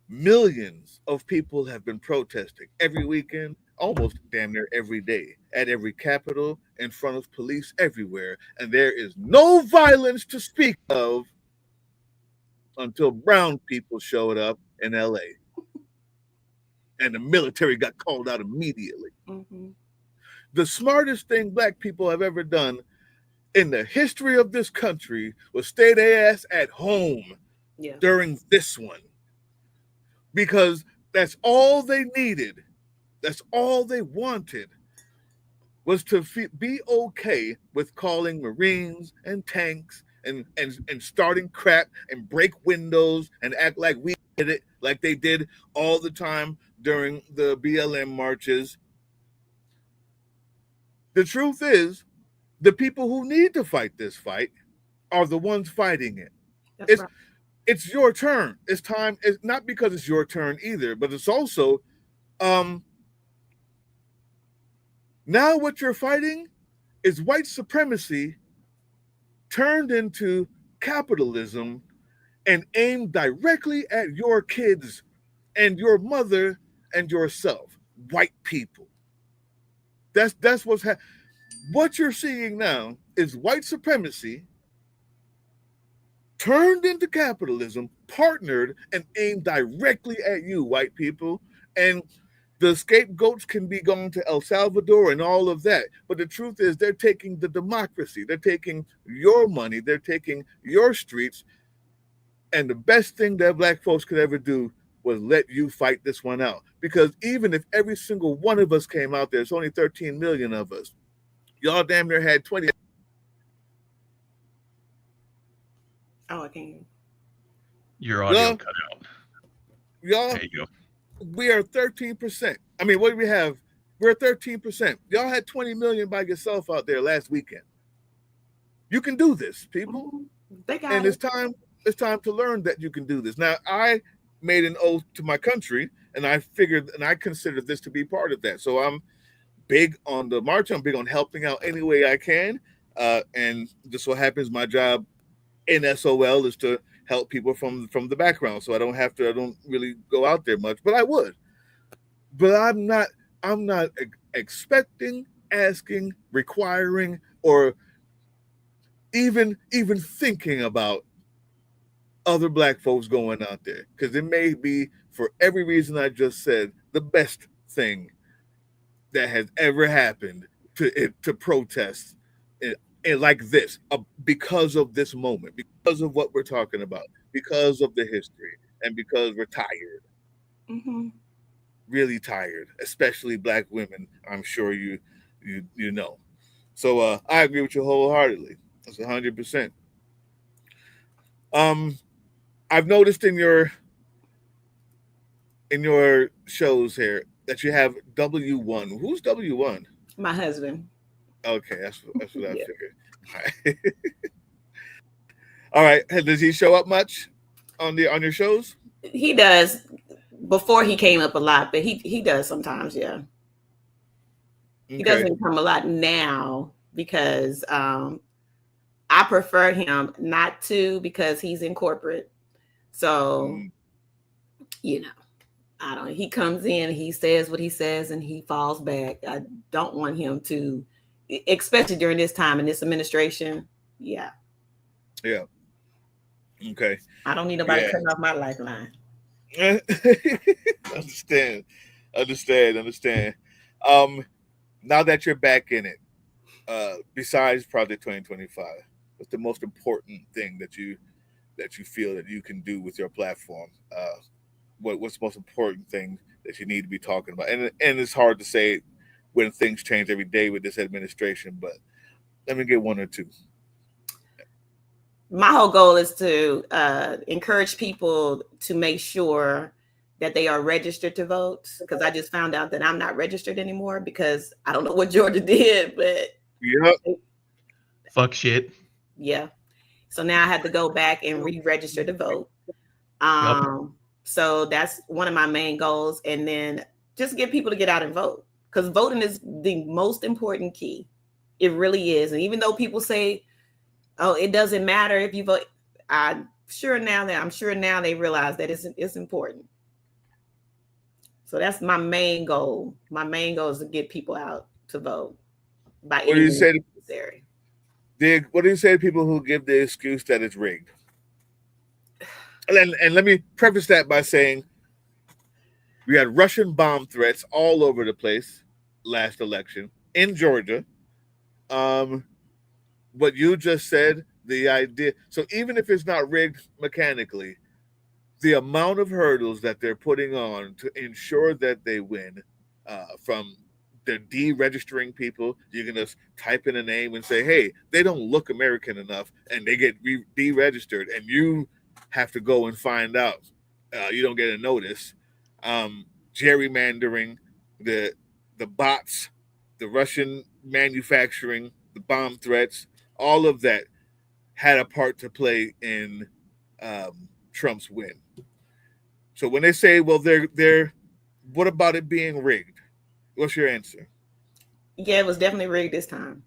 Millions of people have been protesting every weekend, almost damn near every day, at every capitol, in front of police everywhere, and there is no violence to speak of until brown people showed up in LA. And the military got called out immediately. The smartest thing Black people have ever done in the history of this country was stay their ass at home during this one. Because that's all they needed. That's all they wanted was to be okay with calling Marines and tanks and starting crap and break windows and act like we did it, like they did all the time during the BLM marches. The truth is, the people who need to fight this fight are the ones fighting it. It's your turn. It's time. It's not because it's your turn either, but it's also now what you're fighting is white supremacy turned into capitalism and aimed directly at your kids and your mother and yourself, white people. That's what you're seeing now is white supremacy turned into capitalism, partnered and aimed directly at you, white people. And The scapegoats can be going to El Salvador and all of that. But the truth is, they're taking the democracy. They're taking your money. They're taking your streets. And the best thing that black folks could ever do was let you fight this one out. Because even if every single one of us came out there, it's only 13 million of us. Y'all damn near had 20. Oh, I can't hear. Your audio cut out. Y'all, there you go. We are 13%. I mean, what do we have? We're 13%. Y'all had 20 million by yourself out there last weekend. You can do this, people. And it's time to learn that you can do this. Now, I made an oath to my country, and I figured, and I consider this to be part of that. So I'm big on the march. I'm big on helping out any way I can. And just what happens, my job in SOL is to help people from the background. So I don't really go out there much, but I would. But I'm not expecting, asking, requiring, or even thinking about other black folks going out there, because it may be, for every reason I just said, the best thing that has ever happened to protest and like this, because of this moment, because of what we're talking about, because of the history, and because we're tired. Mm-hmm. Really tired, especially black women. I'm sure you know. So I agree with you wholeheartedly. That's 100%. I've noticed in your shows here that you have W1. Who's W1? My husband. Okay, that's what I figured. All right. Does he show up much on your shows? He does. Before he came up a lot, but he does sometimes, yeah. Okay. He doesn't come a lot now because I prefer him not to, because he's in corporate. So, you know, he comes in, he says what he says, and he falls back. I don't want him to, especially during this time in this administration. Yeah. Yeah. Okay. I don't need nobody cutting off my lifeline. Understand. Now that you're back in it, besides Project 2025, what's the most important thing that you feel that you can do with your platform? What's the most important thing that you need to be talking about? And it's hard to say when things change every day with this administration, but let me get one or two. My whole goal is to encourage people to make sure that they are registered to vote, because I just found out that I'm not registered anymore because I don't know what Georgia did, but fuck shit. Yeah. So now I had to go back and re-register to vote. So that's one of my main goals. And then just get people to get out and vote, because voting is the most important key. It really is. And even though people say, oh, it doesn't matter if you vote, I'm sure now they realize that it's important. So that's my main goal. My main goal is to get people out to vote by any means necessary. What do you say to people who give the excuse that it's rigged? And let me preface that by saying we had Russian bomb threats all over the place last election in Georgia. What you just said, the idea. So even if it's not rigged mechanically, the amount of hurdles that they're putting on to ensure that they win, from the deregistering people, you can just type in a name and say, hey, they don't look American enough, and they get deregistered, and you have to go and find out. You don't get a notice. Gerrymandering, the bots, the Russian manufacturing, the bomb threats, all of that had a part to play in Trump's win. So when they say, well, they're what about it being rigged? What's your answer? Yeah, it was definitely rigged this time.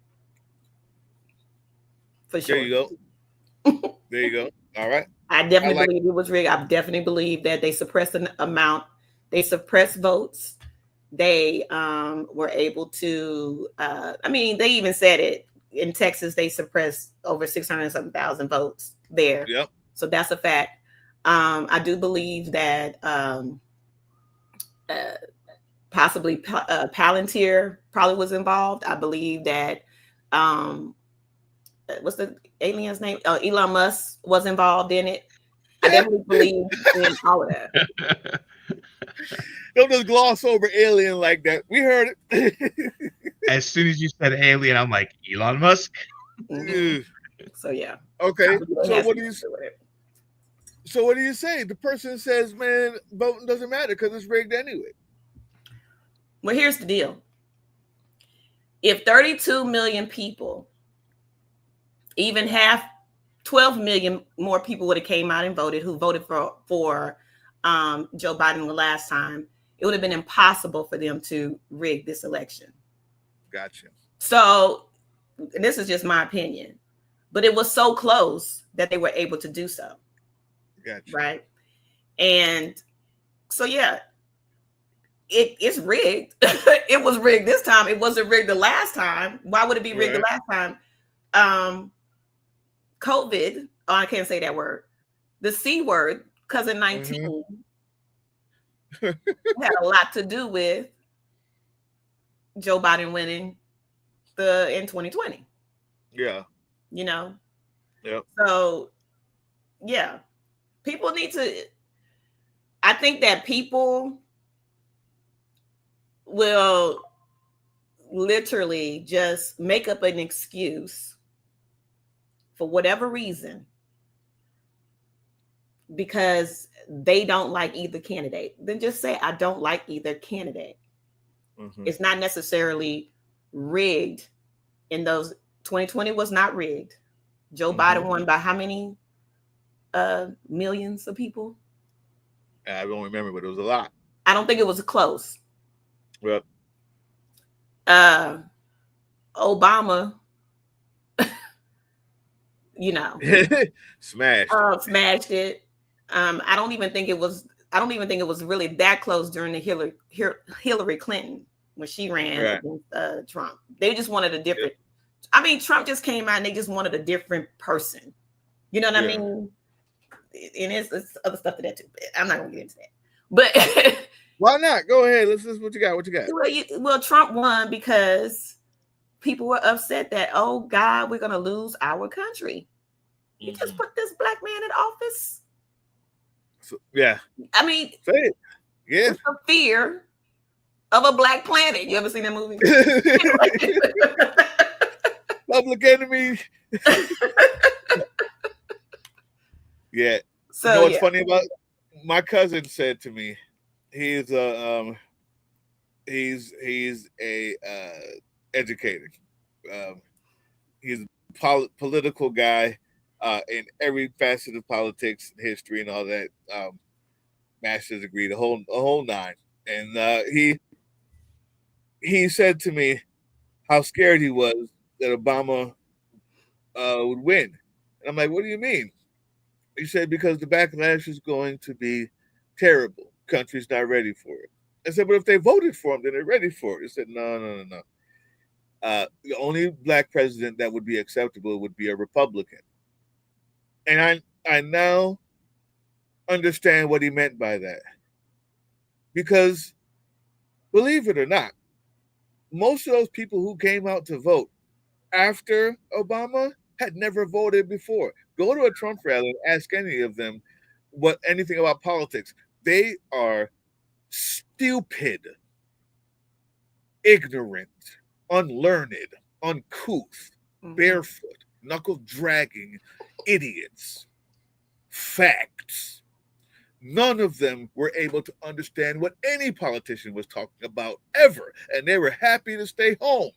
For sure. There you go. All right. I definitely believe it was rigged. I definitely believe that they suppressed an amount. They suppressed votes. They were able to, they even said it in Texas, they suppressed over 600,000 votes there. Yep. So that's a fact. I do believe that possibly Palantir probably was involved. I believe that what's the alien's name? Elon Musk was involved in it. I definitely believe in all of that. Don't just gloss over alien like that. We heard it. As soon as you said alien, I'm like, Elon Musk? Mm-hmm. So yeah. Okay. So what do you say? The person says, man, voting doesn't matter because it's rigged anyway. Well, here's the deal. If 32 million people, even half, 12 million more people would have came out and voted who voted for Joe Biden the last time, it would have been impossible for them to rig this election. Gotcha. So, and this is just my opinion, but it was so close that they were able to do so. Gotcha. Right. And so, yeah, it's rigged. It was rigged this time. It wasn't rigged the last time. Why would it be rigged the last time? COVID, oh, I can't say that word. The C word, cousin 19, had a lot to do with Joe Biden winning in 2020. Yeah. You know? Yep. So, yeah. People need to, I think that people will literally just make up an excuse for whatever reason because they don't like either candidate. Then just say, I don't like either candidate. Mm-hmm. It's not necessarily rigged. In those 2020 was not rigged. Joe Biden won by how many millions of people? I don't remember, but it was a lot. I don't think it was close. Well, Obama, you know, smashed it. I don't even think it was really that close during the Hillary Clinton when she ran against Trump. They just wanted a different. I mean, Trump just came out and they just wanted a different person. You know what I mean? And it's other stuff to that too. But I'm not gonna get into that. But why not? Go ahead. Let's see what you got. What you got? Well, Trump won because people were upset that, oh God, we're gonna lose our country. You just put this black man in office. So, yeah. I mean, say it. Yeah. It's the fear of a black planet. You ever seen that movie? Public Enemy. Yeah. So you know what's funny about it? My cousin said to me, he's a educator. He's a political guy in every facet of politics, history, and all that. Master's degree, the whole nine. And he said to me how scared he was that Obama would win. And I'm like, what do you mean? He said, because the backlash is going to be terrible. Country's not ready for it. I said, but if they voted for him, then they're ready for it. He said, no. The only black president that would be acceptable would be a Republican. And I now understand what he meant by that. Because, believe it or not, most of those people who came out to vote after Obama had never voted before. Go to a Trump rally and ask any of them anything about politics. They are stupid, ignorant, unlearned, uncouth, barefoot, knuckle-dragging idiots. Facts. None of them were able to understand what any politician was talking about ever, and they were happy to stay home.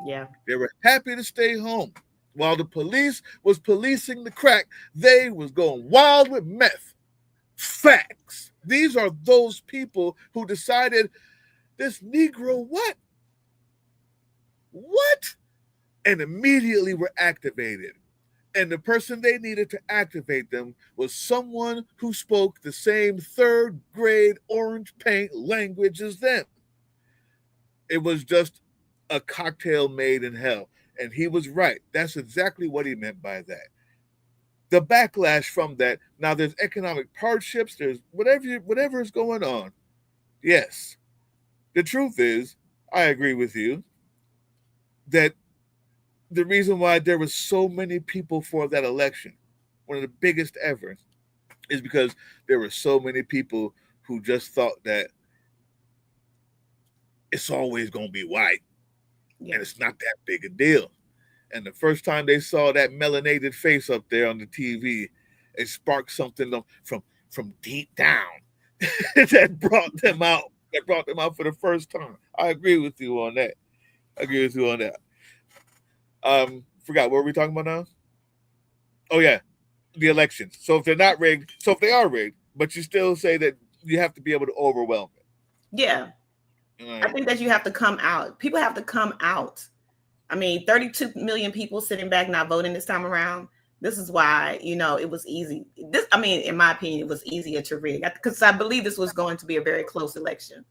Yeah. They were happy to stay home. While the police was policing the crack, they was going wild with meth. Facts. These are those people who decided this Negro what? What? And immediately were activated. And the person they needed to activate them was someone who spoke the same third grade orange paint language as them. It was just a cocktail made in hell. And he was right. That's exactly what he meant by that. The backlash from that, now there's economic hardships, there's whatever is going on. Yes. The truth is, I agree with you that the reason why there were so many people for that election, one of the biggest ever, is because there were so many people who just thought that it's always going to be white and it's not that big a deal. And the first time they saw that melanated face up there on the TV, it sparked something from deep down that brought them out. That brought them out for the first time. I agree with you on that. Forgot what were we talking about now? Oh yeah, the elections. So if they're not rigged, so if they are rigged, but you still say that you have to be able to overwhelm it. Yeah. I think that you have to come out. People have to come out. I mean, 32 million people sitting back not voting this time around. This is why, it was easy. In my opinion, it was easier to rig because I believe this was going to be a very close election.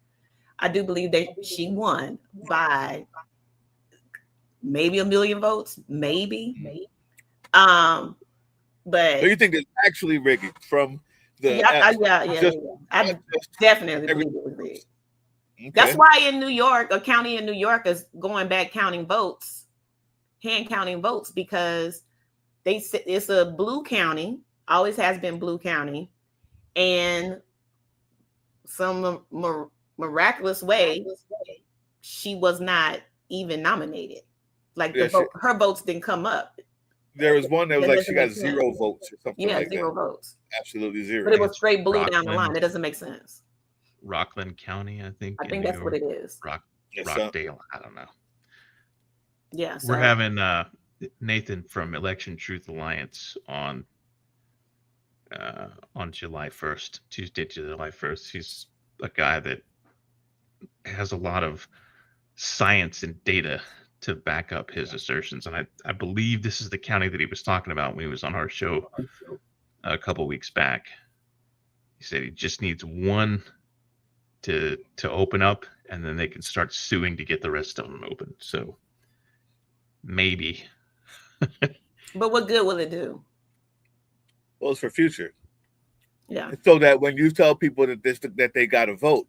I do believe that she won by maybe 1 million votes, maybe. But so you think it's actually rigging from the? Yeah. I definitely believe it was rigged. Okay. That's why in New York, a county in New York is going back counting votes, hand counting votes, because it's a blue county, always has been blue county, and some miraculous way, she was not even nominated. Like her votes didn't come up. There was one that was like she got 0 votes or something like that. Yeah, 0 votes. Absolutely 0. But it was straight blue down the line. It doesn't make sense. Rockland County, I think. I think that's what it is. Rockdale, I don't know. Yeah. We're having Nathan from Election Truth Alliance on July 1st, Tuesday, July 1st. He's a guy that has a lot of science and data to back up his assertions. And I believe this is the county that he was talking about when he was on our show a couple weeks back. He said he just needs one to open up, and then they can start suing to get the rest of them open. So maybe. But what good will it do? Well, it's for future. Yeah. So that when you tell people that they got to vote,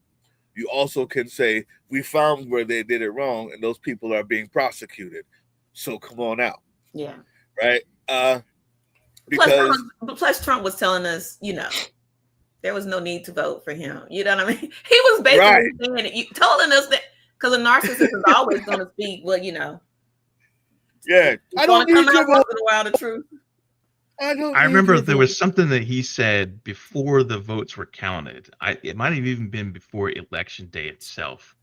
you also can say, we found where they did it wrong, and those people are being prosecuted. So come on out. Yeah. Right? Plus Trump was telling us, there was no need to vote for him. You know what I mean? He was basically saying it, telling us that, because a narcissist is always going to speak, well, Yeah. I don't need to vote in a while the truth. I remember there was something that he said before the votes were counted. It might have even been before election day itself,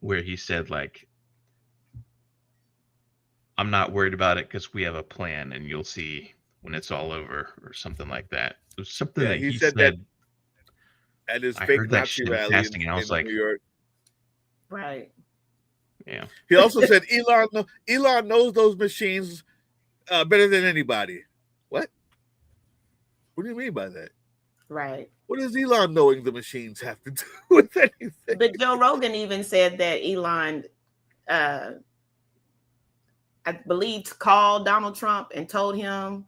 where he said, like, I'm not worried about it because we have a plan and you'll see when it's all over, or something like that. It was something that he said that at his fake Nazi rally and I was like, New York. Right. Yeah. He also said Elon knows those machines better than anybody. What? What do you mean by that? Right. What does Elon knowing the machines have to do with anything? But Joe Rogan even said that Elon, I believe, called Donald Trump and told him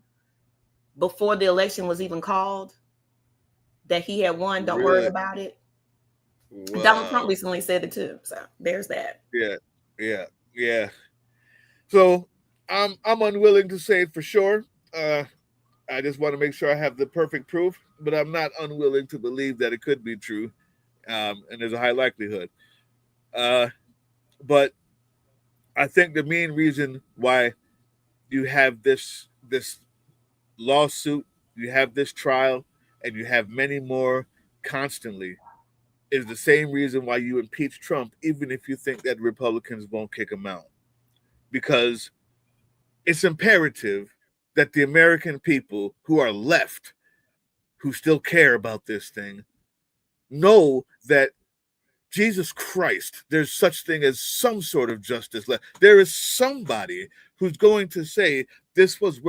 before the election was even called that he had won. Don't worry about it. Wow. Donald Trump recently said it too. So there's that. Yeah. So I'm unwilling to say it for sure. I just want to make sure I have the perfect proof, but I'm not unwilling to believe that it could be true, and there's a high likelihood. But I think the main reason why you have this lawsuit, you have this trial, and you have many more constantly is the same reason why you impeach Trump, even if you think that Republicans won't kick him out. Because it's imperative that the American people who are left, who still care about this thing, know that Jesus Christ, there's such thing as some sort of justice left. There is somebody who's going to say this was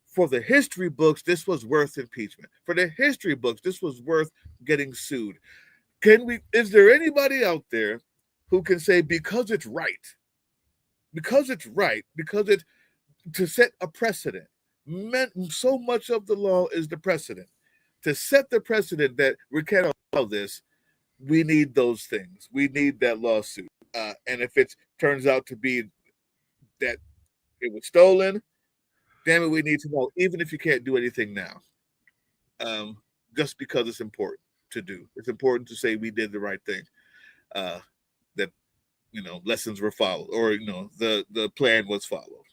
for the history books, this was worth impeachment. For the history books, this was worth getting sued. Is there anybody out there who can say because it's right, to set a precedent? So much of the law is the precedent. To set the precedent that we can't allow this, We need those things. We need that lawsuit. And if it turns out to be that it was stolen, damn it, we need to know, even if you can't do anything now. Just because it's important to do. It's important to say we did the right thing. That lessons were followed, or the plan was followed,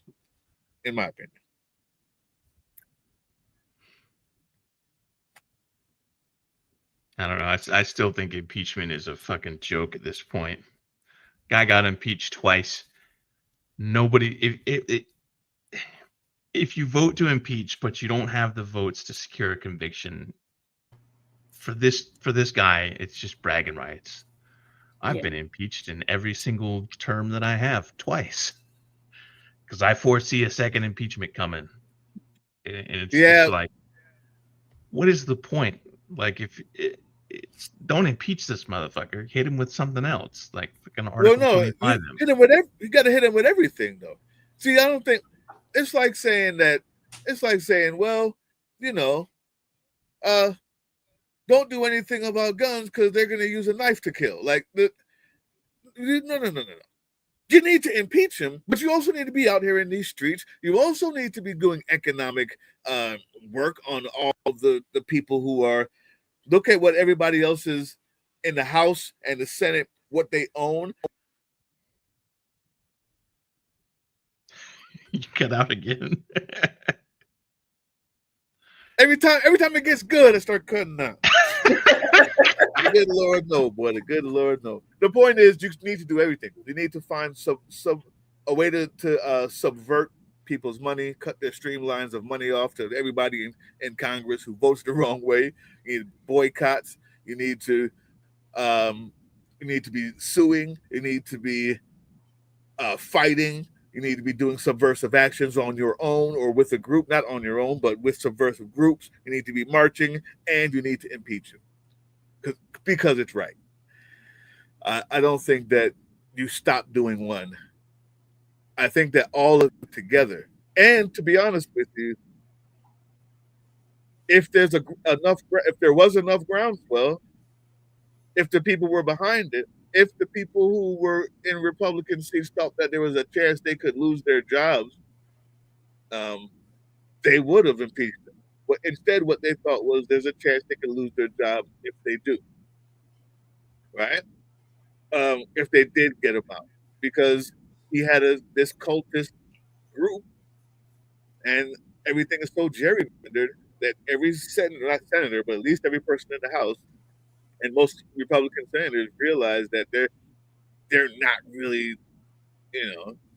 in my opinion. I don't know. I still think impeachment is a fucking joke at this point. Guy got impeached twice. Nobody, if you vote to impeach, but you don't have the votes to secure a conviction for this guy, it's just bragging rights. I've been impeached in every single term that I have twice because I foresee a second impeachment coming, and it's just like, what is the point? Like, if don't impeach this motherfucker, hit him with something else, like an Article 25. Hit him with you got to hit him with everything, though. See, I don't think it's like saying that. It's like saying, well, don't do anything about guns because they're going to use a knife to kill. Like, no. You need to impeach him, but you also need to be out here in these streets. You also need to be doing economic work on all the people who are. Look at what everybody else is in the House and the Senate, what they own. You cut out again. Every time it gets good, I start cutting out. The good Lord no, boy. The good Lord no. The point is, you need to do everything. You need to find a way to subvert people's money, cut their streamlines of money off to everybody in Congress who votes the wrong way. You need boycotts. You need to be suing. You need to be fighting. You need to be doing subversive actions on your own or with a group, not on your own, but with subversive groups. You need to be marching, and you need to impeach him because it's right. I don't think that you stop doing one. I think that all of it together, and to be honest with you, if there was enough groundswell, if the people were behind it, if the people who were in Republican seats thought that there was a chance they could lose their jobs, they would have impeached them. But instead, what they thought was there's a chance they could lose their job if they do, right? If they did get him out, because he had this cultist group, and everything is so gerrymandered that every senator, not senator, but at least every person in the House and most Republican senators realize that they're not really,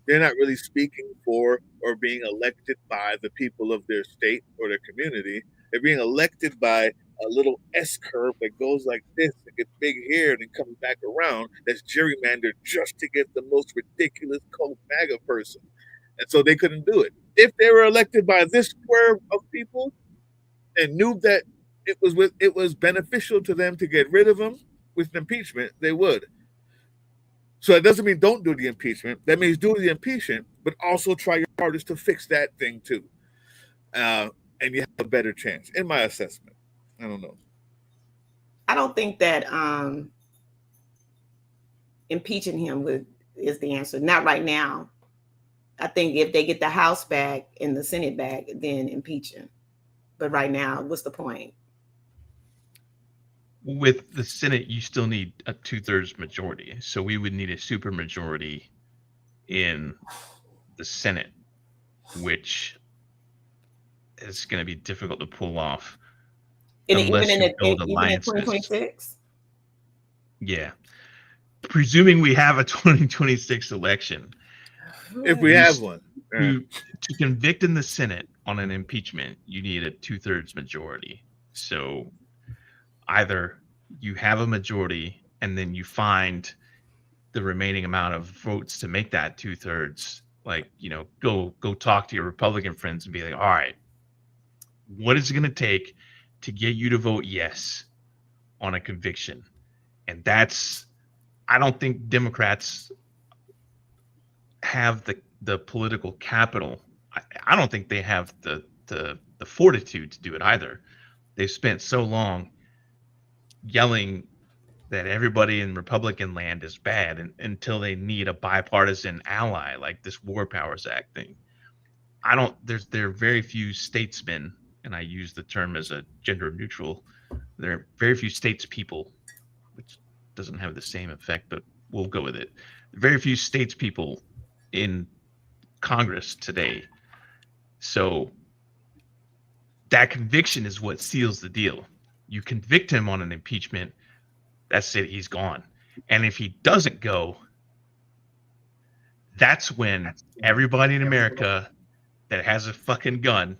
they're not really speaking for or being elected by the people of their state or their community. They're being elected by a little S curve that goes like this and gets big here and then comes back around. That's gerrymandered just to get the most ridiculous cult MAGA person. And so they couldn't do it. If they were elected by this square of people and knew that it was beneficial to them to get rid of him with impeachment, they would. So it doesn't mean don't do the impeachment. That means do the impeachment, but also try your hardest to fix that thing too. And you have a better chance, in my assessment. I don't know. I don't think that impeaching him is the answer. Not right now. I think if they get the House back and the Senate back, then impeach him. But right now, what's the point? With the Senate, you still need a 2/3 majority. So we would need a supermajority in the Senate, which is going to be difficult to pull off. Unless you build alliances. Even in 2026? Yeah. Presuming we have a 2026 election. If we have one. To convict in the Senate on an impeachment, you need a 2/3 majority. So either you have a majority and then you find the remaining amount of votes to make that 2/3, like, go talk to your Republican friends and be like, all right, what is it going to take to get you to vote yes on a conviction? And I don't think Democrats have the political capital. I don't think they have the fortitude to do it either. They've spent so long yelling that everybody in Republican land is bad until they need a bipartisan ally like this War Powers Act thing. There are very few statesmen, and I use the term as a gender neutral. There are very few statespeople, which doesn't have the same effect, but we'll go with it. Very few statespeople in Congress today. So that conviction is what seals the deal. You convict him on an impeachment, that's it, he's gone. And if he doesn't go, that's when everybody in America that has a fucking gun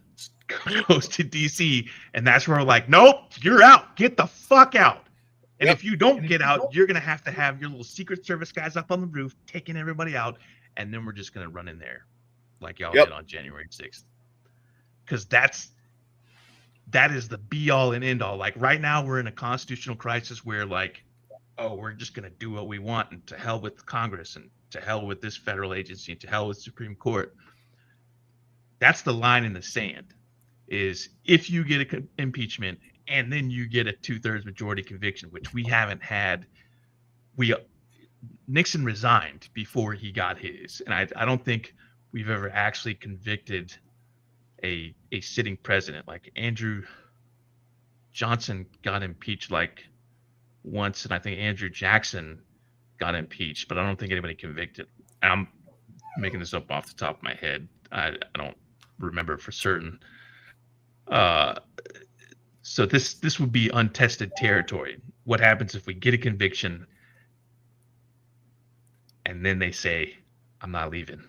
goes to DC, and that's where we're like, nope, you're out. Get the fuck out. And if you don't get out, you're gonna have your little Secret Service guys up on the roof taking everybody out, and then we're just gonna run in there like y'all did on January 6th. Because that is the be all and end all. Like right now we're in a constitutional crisis where like, oh, we're just gonna do what we want, and to hell with Congress, and to hell with this federal agency, and to hell with Supreme Court. That's the line in the sand, is if you get an impeachment and then you get a 2/3 majority conviction, which we haven't had. Nixon resigned before he got his, and I don't think we've ever actually convicted a sitting president. Like Andrew Johnson got impeached like once, and I think Andrew Jackson got impeached, but I don't think anybody convicted. I'm making this up off the top of my head. I don't remember for certain. So this would be untested territory. What happens if we get a conviction and then they say, I'm not leaving?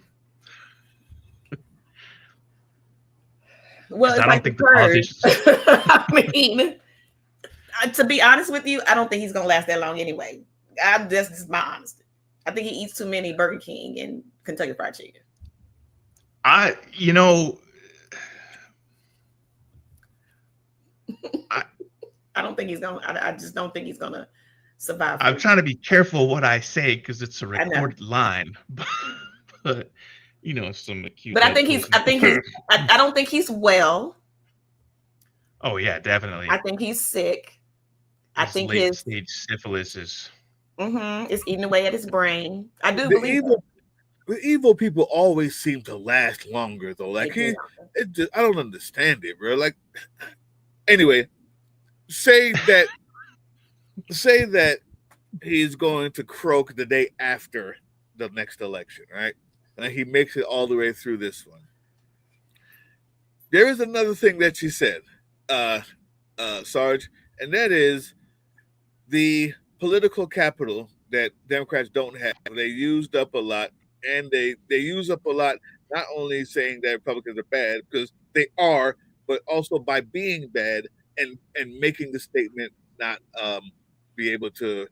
Well, I don't think the politicians. I mean, to be honest with you, I don't think he's gonna last that long anyway. This is my honesty. I think he eats too many Burger King and Kentucky Fried Chicken. I don't think he's gonna. I just don't think he's gonna survive. I'm trying to be careful what I say because it's a recorded line, but some acute. But I don't think he's well. Oh yeah, definitely. I think he's sick. I think late stage syphilis is. It's eating away at his brain. I do believe the evil people always seem to last longer though. Like I don't understand it, bro. Like anyway, say that he's going to croak the day after the next election, right? And he makes it all the way through this one. There is another thing that she said, Sarge, and that is the political capital that Democrats don't have. They used up a lot, and they use up a lot not only saying that Republicans are bad, because they are, but also by being bad and making the statement not be able to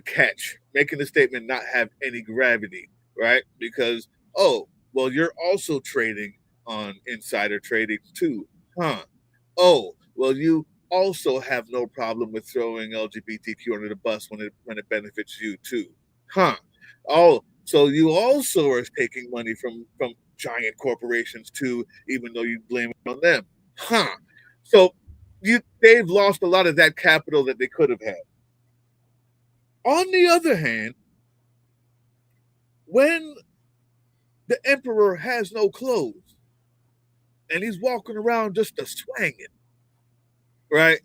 catch, making the statement not have any gravity, right? Because, oh, well, you're also trading on insider trading too, huh? Oh, well, you also have no problem with throwing LGBTQ under the bus when it benefits you too, huh? Oh, so you also are taking money from giant corporations too, even though you blame it on them, huh? So they've lost a lot of that capital that they could have had. On the other hand, when the emperor has no clothes and he's walking around just a swanging, right?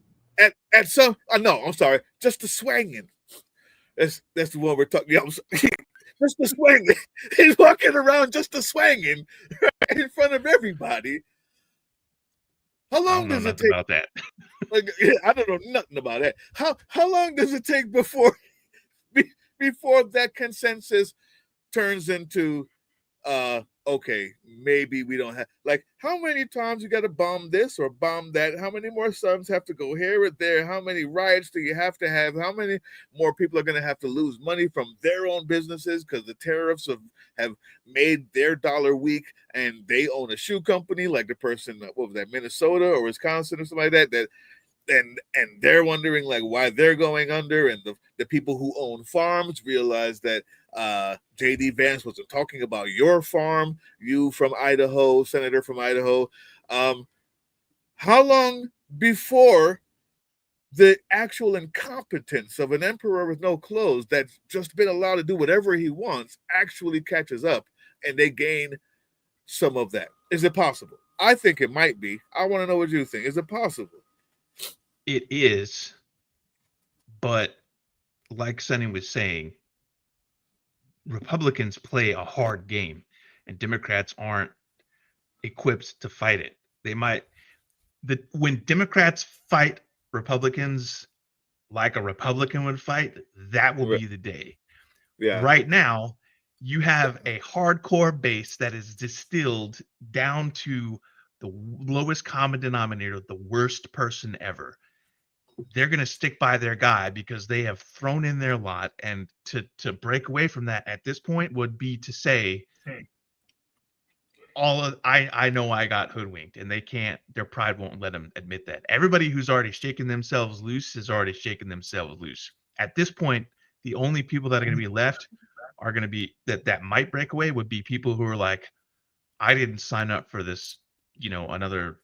At some, no, I'm sorry, just a swanging. That's the one we're talking. Yeah, just a swanging. He's walking around just a swanging right in front of everybody. How long does it take? About that? Like, I don't know nothing about that. How long does it take before that consensus turns into okay, maybe we don't have, like, how many times you got to bomb this or bomb that? How many more sons have to go here or there? How many riots do you have to have? How many more people are going to have to lose money from their own businesses because the tariffs have made their dollar weak, and they own a shoe company like the person, what was that, Minnesota or Wisconsin or something like that and they're wondering like why they're going under, and the people who own farms realize that J.D. Vance wasn't talking about your farm, you from Idaho, senator from Idaho. How long before the actual incompetence of an emperor with no clothes that's just been allowed to do whatever he wants actually catches up and they gain some of that. Is it possible? I think it might be. I want to know what you think. Is it possible? It is, but like Sonny was saying, Republicans play a hard game and Democrats aren't equipped to fight it. They might when Democrats fight Republicans like a Republican would fight, that will be the day. Yeah. Right now, you have a hardcore base that is distilled down to the lowest common denominator, the worst person ever. They're going to stick by their guy because they have thrown in their lot, and to break away from that at this point would be to say, I know I got hoodwinked, and they can't, their pride won't let them admit that. Everybody who's already shaken themselves loose has already shaken themselves loose. At this point, the only people that are going to be left are going to be that might break away would be people who are like, I didn't sign up for this, another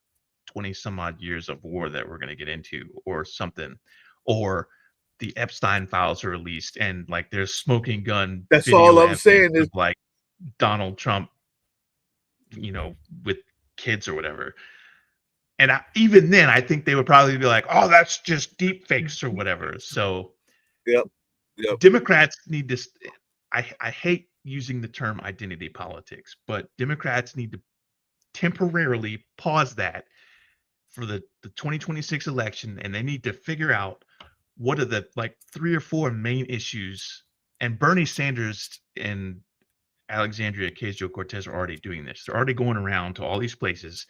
20 some odd years of war that we're going to get into or something, or the Epstein files are released and like there's smoking gun. That's all I'm saying is like Donald Trump, with kids or whatever. And even then, I think they would probably be like, oh, that's just deep fakes or whatever. So yep. Democrats need to, I hate using the term identity politics, but Democrats need to temporarily pause that for the 2026 election, and they need to figure out what are the 3 or 4 main issues. And Bernie Sanders and Alexandria Ocasio-Cortez are already doing this. They're already going around to all these places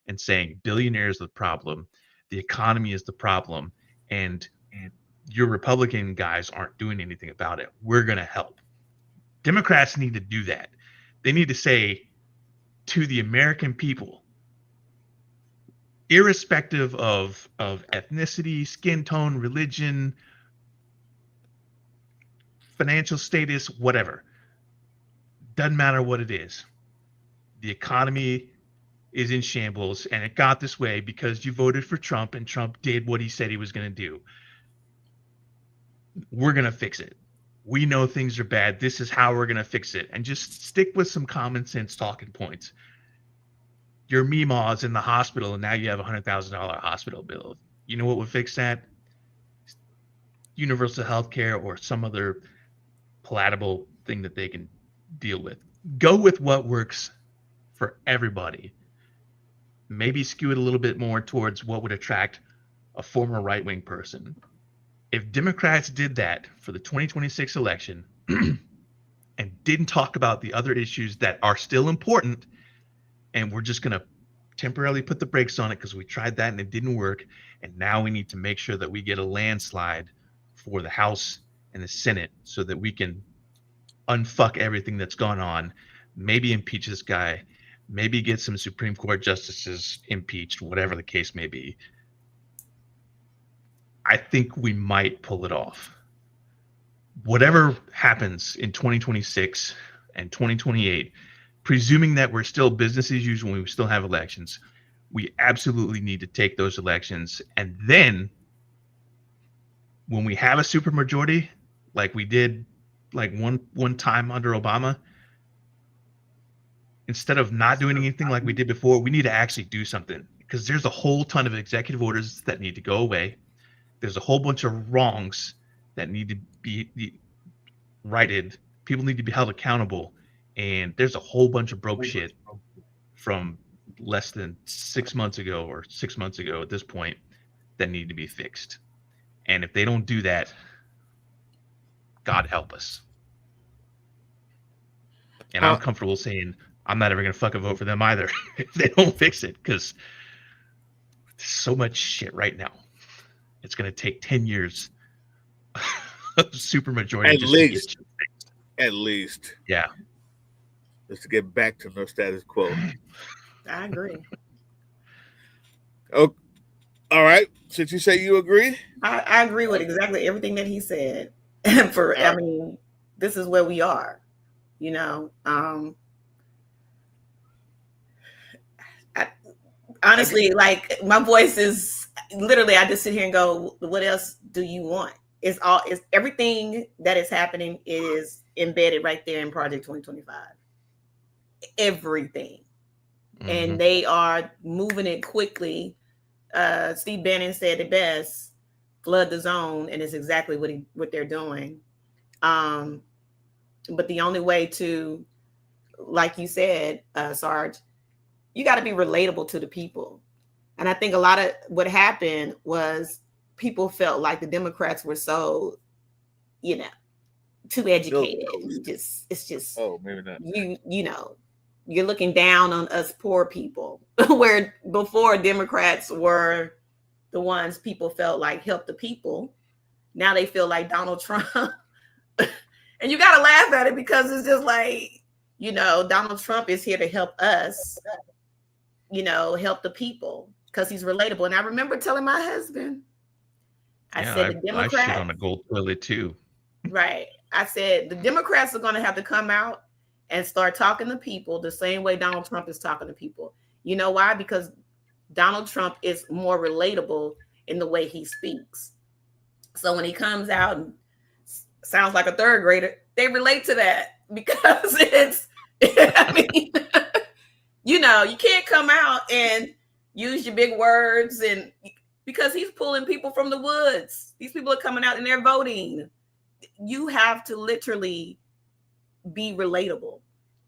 and saying billionaires are the problem, the economy is the problem, and your Republican guys aren't doing anything about it. We're going to help. Democrats need to do that. They need to say to the American people, irrespective of ethnicity, skin tone, religion, financial status, whatever, doesn't matter what it is. The economy is in shambles, and it got this way because you voted for Trump, and Trump did what he said he was going to do. We're going to fix it. We know things are bad. This is how we're going to fix it. And just stick with some common sense talking points. Your Meemaw's in the hospital, and now you have a $100,000 hospital bill. You know what would fix that? Universal health care or some other palatable thing that they can deal with. Go with what works for everybody. Maybe skew it a little bit more towards what would attract a former right-wing person. If Democrats did that for the 2026 election and didn't talk about the other issues that are still important, and we're just going to temporarily put the brakes on it because we tried that and it didn't work, and now we need to make sure that we get a landslide for the House and the Senate so that we can unfuck everything that's gone on, maybe impeach this guy, maybe get some Supreme Court justices impeached, whatever the case may be. I think we might pull it off. Whatever happens in 2026 and 2028, presuming that we're still business as usual, we still have elections, we absolutely need to take those elections. And then when we have a supermajority, like we did one time under Obama, instead of not doing anything like we did before, we need to actually do something, because there's a whole ton of executive orders that need to go away. There's a whole bunch of wrongs that need to be righted. People need to be held accountable. And there's a whole bunch of broke shit from less than 6 months ago or 6 months ago at this point that need to be fixed. And if they don't do that, God help us. And I'm comfortable saying I'm not ever going to fucking vote for them either if they don't fix it, because there's so much shit right now. It's going to take 10 years of supermajority. At least. Yeah. Just to get back to no status quo. I agree. Oh, all right. Since you say you agree? I agree with exactly everything that he said. I mean, this is where we are, honestly, like, my voice is, literally, I just sit here and go, what else do you want? It's everything that is happening is embedded right there in Project 2025. Everything. Mm-hmm. And they are moving it quickly. Steve Bannon said it best, flood the zone, and it's exactly what they're doing. But the only way to, like you said, Sarge, you got to be relatable to the people. And I think a lot of what happened was people felt like the Democrats were so, too educated. It's just oh, maybe not. You're looking down on us poor people, where before Democrats were the ones people felt like helped the people. Now they feel like Donald Trump. And you got to laugh at it because it's just like, Donald Trump is here to help us, help the people because he's relatable. And I remember telling my husband, I said, the Democrats. I shit on a gold toilet too. Right. I said, the Democrats are going to have to come out and start talking to people the same way Donald Trump is talking to people. You know why? Because Donald Trump is more relatable in the way he speaks. So when he comes out and sounds like a third grader, they relate to that because you can't come out and use your big words and because he's pulling people from the woods. These people are coming out and they're voting. You have to literally be relatable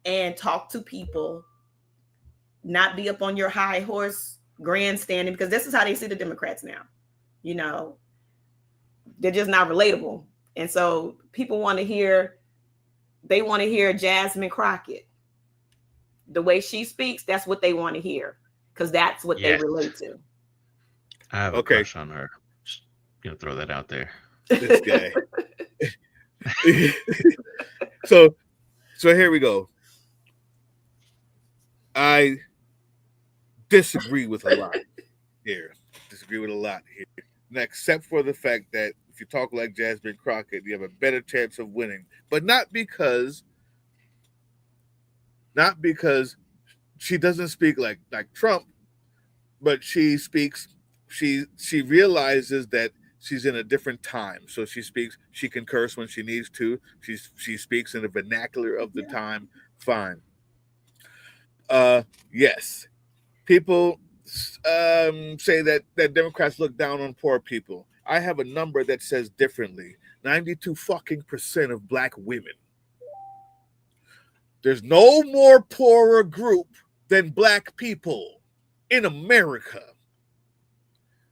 and talk to people, not be up on your high horse grandstanding, because this is how they see the Democrats now. They're just not relatable. And so people want to hear Jasmine Crockett. The way she speaks, that's what they want to hear because that's what they relate to. I have a crush on her. Just gonna throw that out there. This guy. So here we go. I disagree with a lot here. Now, except for the fact that if you talk like Jasmine Crockett, you have a better chance of winning, but not because she doesn't speak like Trump, but she realizes that she's in a different time. So she can curse when she needs to. She speaks in the vernacular of the time. Fine. Yes. People say that Democrats look down on poor people. I have a number that says differently. 92% of black women. There's no more poorer group than black people in America.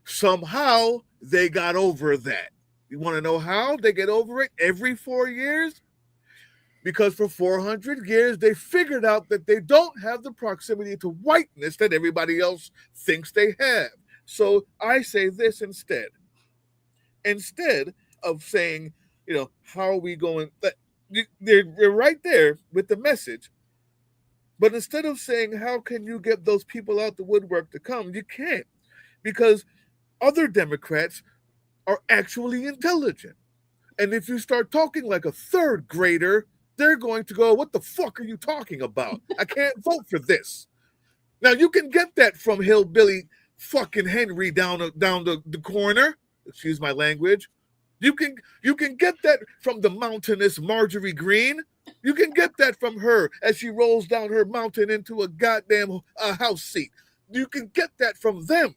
Somehow they got over that. You want to know how they get over it? Every 4 years? Because for 400 years, they figured out that they don't have the proximity to whiteness that everybody else thinks they have. So I say this instead. Instead of saying, how are we going? They're right there with the message. But instead of saying, how can you get those people out the woodwork to come? You can't. Because other Democrats are actually intelligent. And if you start talking like a third grader, they're going to go, what the fuck are you talking about? I can't vote for this. Now, you can get that from hillbilly fucking Henry down the corner. Excuse my language. You can get that from the mountainous Marjorie Greene. You can get that from her as she rolls down her mountain into a goddamn house seat. You can get that from them.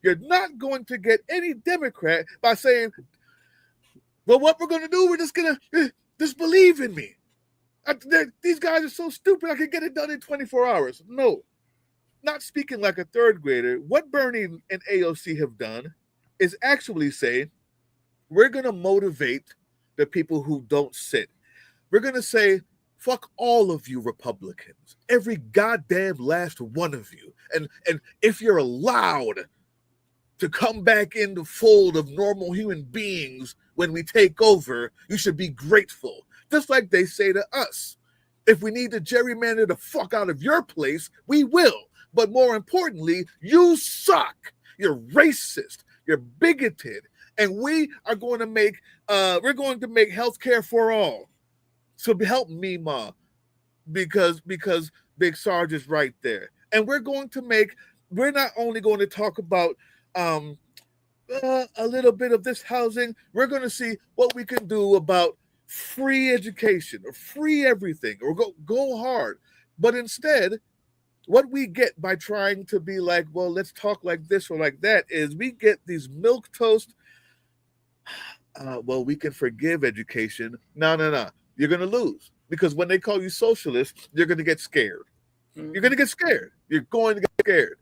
You're not going to get any Democrat by saying, well, what we're going to do, we're just going to just believe in me. These guys are so stupid, I can get it done in 24 hours. No, not speaking like a third grader. What Bernie and AOC have done is actually say, we're going to motivate the people who don't sit. We're going to say, fuck all of you Republicans, every goddamn last one of you. And if you're allowed to come back in the fold of normal human beings when we take over, you should be grateful. Just like they say to us, if we need to gerrymander the fuck out of your place, we will. But more importantly, you suck. You're racist. You're bigoted. And we are going to make healthcare for all. So help me, Ma, because Big Sarge is right there. And we're not only going to talk about a little bit of this housing. We're going to see what we can do about free education or free everything or go hard. But instead, what we get by trying to be like, well, let's talk like this or like that is we get these milk toast. Well, we can forgive education. No. You're going to lose because when they call you socialist, you're going to get scared. You're going to get scared. You're going to get scared.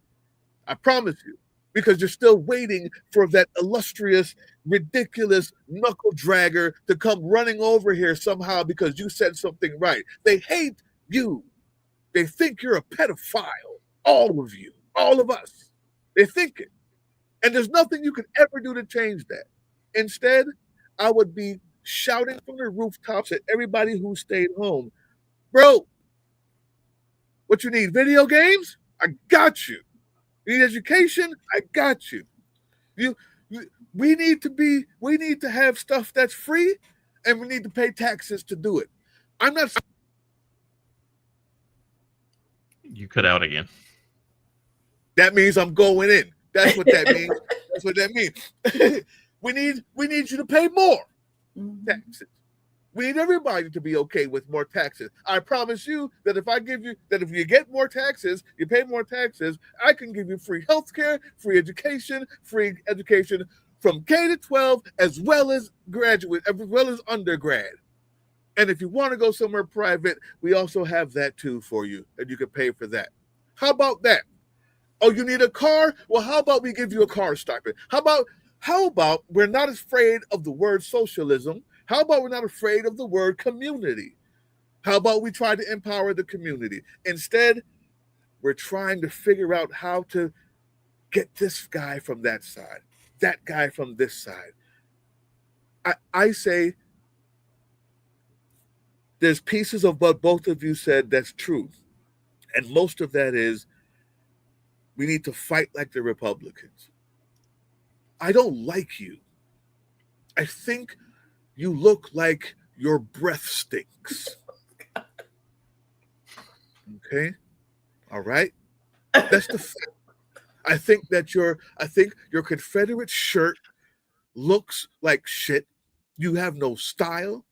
I promise you. Because you're still waiting for that illustrious, ridiculous knuckle dragger to come running over here somehow because you said something right. They hate you. They think you're a pedophile. All of you. All of us. They think it. And there's nothing you can ever do to change that. Instead, I would be shouting from the rooftops at everybody who stayed home. Bro, what you need? Video games? I got you. You need education? I got you. We need to have stuff that's free, and we need to pay taxes to do it. I'm not. You cut out again. That means I'm going in. That's what that means. That's what that means. we need you to pay more taxes. We need everybody to be okay with more taxes. I promise you that if you get more taxes, you pay more taxes, I can give you free healthcare, free education from K to 12, as well as graduate, as well as undergrad. And if you want to go somewhere private, we also have that too for you, and you can pay for that. How about that? Oh, you need a car? Well, how about we give you a car stipend? How about we're not afraid of the word socialism? How about we're not afraid of the word community? How about we try to empower the community? Instead, we're trying to figure out how to get this guy from that side, that guy from this side. I say there's pieces of what both of you said that's true. And most of that is we need to fight like the Republicans. I don't like you. I think you look like your breath stinks. Okay? All right? That's the fact. I think your Confederate shirt looks like shit. You have no style.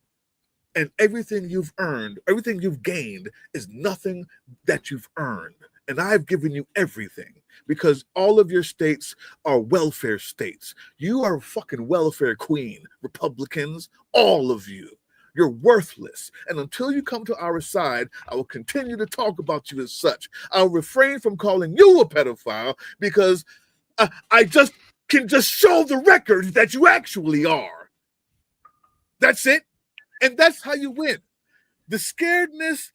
And everything you've earned, everything you've gained is nothing that you've earned. And I've given you everything because all of your states are welfare states. You are a fucking welfare queen, Republicans, all of you. You're worthless. And until you come to our side, I will continue to talk about you as such. I'll refrain from calling you a pedophile because I can just show the record that you actually are. That's it. And that's how you win. The scaredness,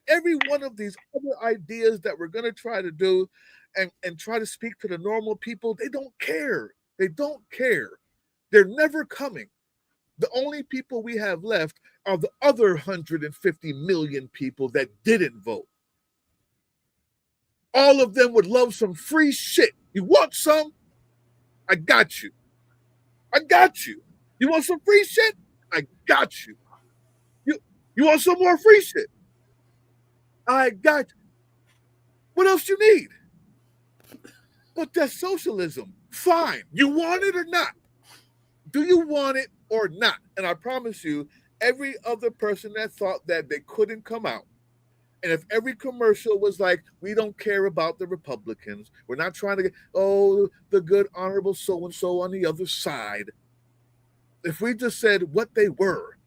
every one of these other ideas that we're going to try to do and try to speak to the normal people, they don't care. They don't care. They're never coming. The only people we have left are the other 150 million people that didn't vote. All of them would love some free shit. You want some? I got you. I got you. You want some free shit? I got you. You want some more free shit? I got you. What else you need? But that's socialism. Fine. You want it or not? Do you want it or not? And I promise you, every other person that thought that they couldn't come out, and if every commercial was like, we don't care about the Republicans, we're not trying to get, the good, honorable so-and-so on the other side. If we just said what they were,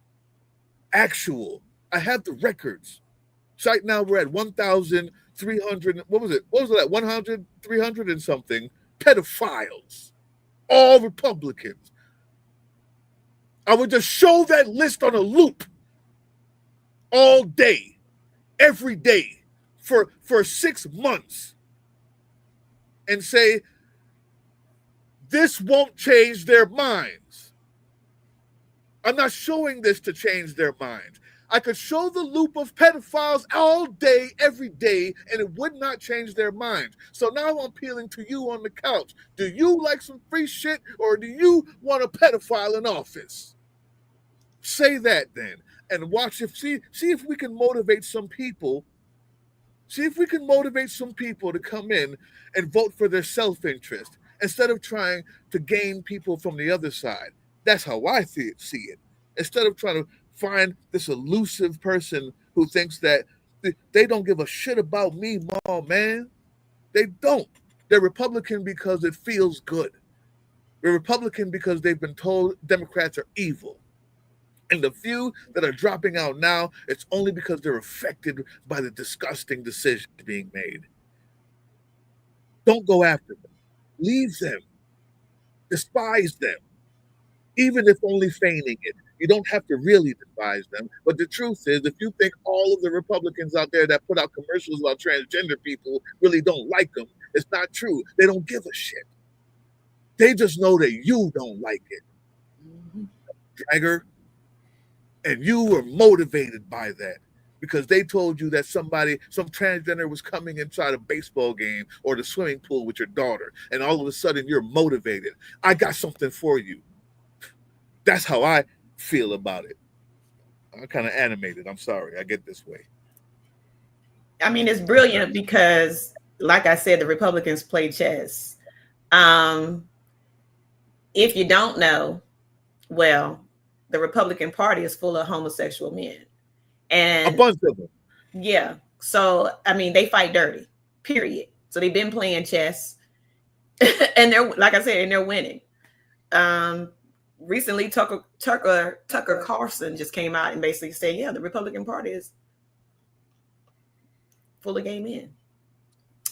actual, I have the records. Right now we're at 1,300, what was it? What was that? 100, 300 and something pedophiles, all Republicans. I would just show that list on a loop all day, every day, for 6 months and say, this won't change their minds. I'm not showing this to change their minds. I could show the loop of pedophiles all day, every day, and it would not change their minds. So now I'm appealing to you on the couch. Do you like some free shit, or do you want a pedophile in office? Say that then, and watch see if we can motivate some people. See if we can motivate some people to come in and vote for their self-interest. instead of trying to gain people from the other side. That's how I see it. Instead of trying to find this elusive person who thinks that they don't give a shit about me, man. They don't. They're Republican because it feels good. They're Republican because they've been told Democrats are evil. And the few that are dropping out now, it's only because they're affected by the disgusting decisions being made. Don't go after them. Leave them. Despise them. Even if only feigning it. You don't have to really despise them. But the truth is, if you think all of the Republicans out there that put out commercials about transgender people really don't like them, it's not true. They don't give a shit. They just know that you don't like it. Dragger. And you were motivated by that because they told you that some transgender was coming inside a baseball game or the swimming pool with your daughter. And all of a sudden you're motivated. I got something for you. That's how I feel about it. I'm kind of animated. I'm sorry. I get this way. I mean, it's brilliant because, like I said, the Republicans play chess. If you don't know, well, the Republican Party is full of homosexual men. And a bunch of them. Yeah. So, I mean, they fight dirty, period. So they've been playing chess. And they're, like I said, and they're winning. Recently, Tucker Carlson just came out and basically said, yeah, the Republican Party is full of gay men.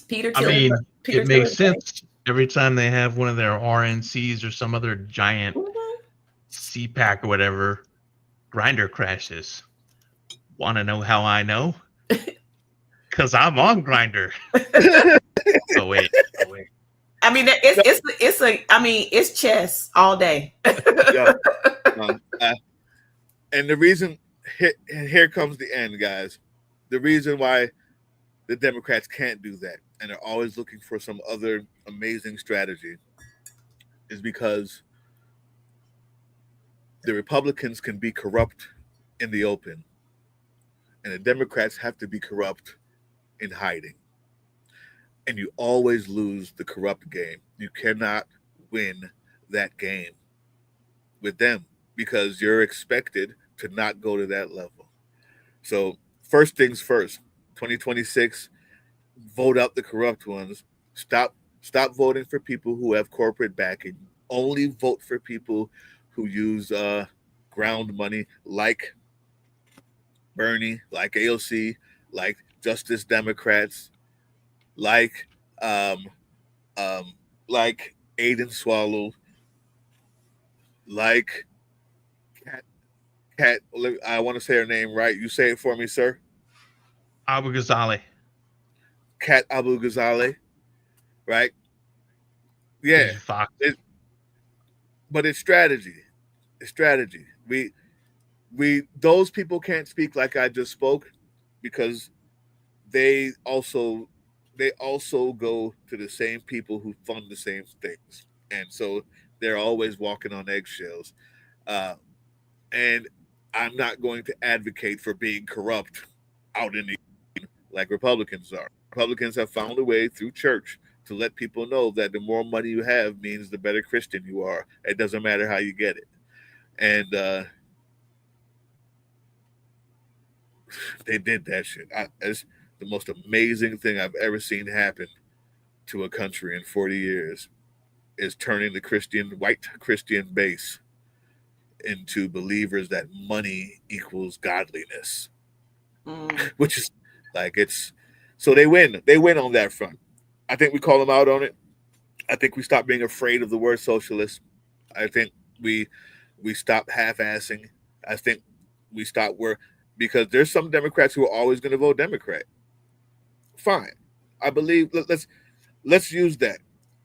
It makes sense every time they have one of their RNCs or some other giant CPAC or whatever, Grindr crashes. Want to know how I know? Because I'm on Grindr. Oh wait. I mean, it's chess all day. Yeah. And the reason here comes the end, guys. The reason why the Democrats can't do that and are always looking for some other amazing strategy is because the Republicans can be corrupt in the open, and the Democrats have to be corrupt in hiding. And you always lose the corrupt game. You cannot win that game with them because you're expected to not go to that level. So first things first, 2026, vote out the corrupt ones. Stop voting for people who have corporate backing. Only vote for people who use ground money like Bernie, like AOC, like Justice Democrats, like Aiden Swallow, like Cat. I want to say her name right. You say it for me, sir. Abu Ghazali. Cat Abu Ghazali, right? Yeah. But it's strategy. It's strategy. We those people can't speak like I just spoke because they also go to the same people who fund the same things, and so they're always walking on eggshells. And I'm not going to advocate for being corrupt out in the like Republicans are. Republicans have found a way through church to let people know that the more money you have means the better Christian you are. It doesn't matter how you get it. And they did that shit. It's the most amazing thing I've ever seen happen to a country in 40 years is turning the white Christian base into believers that money equals godliness, which is like so they win. They win on that front. I think we call them out on it. I think we stop being afraid of the word socialist. I think we stop half-assing. I think we stop because there's some Democrats who are always going to vote Democrat. Fine. I believe let's use that.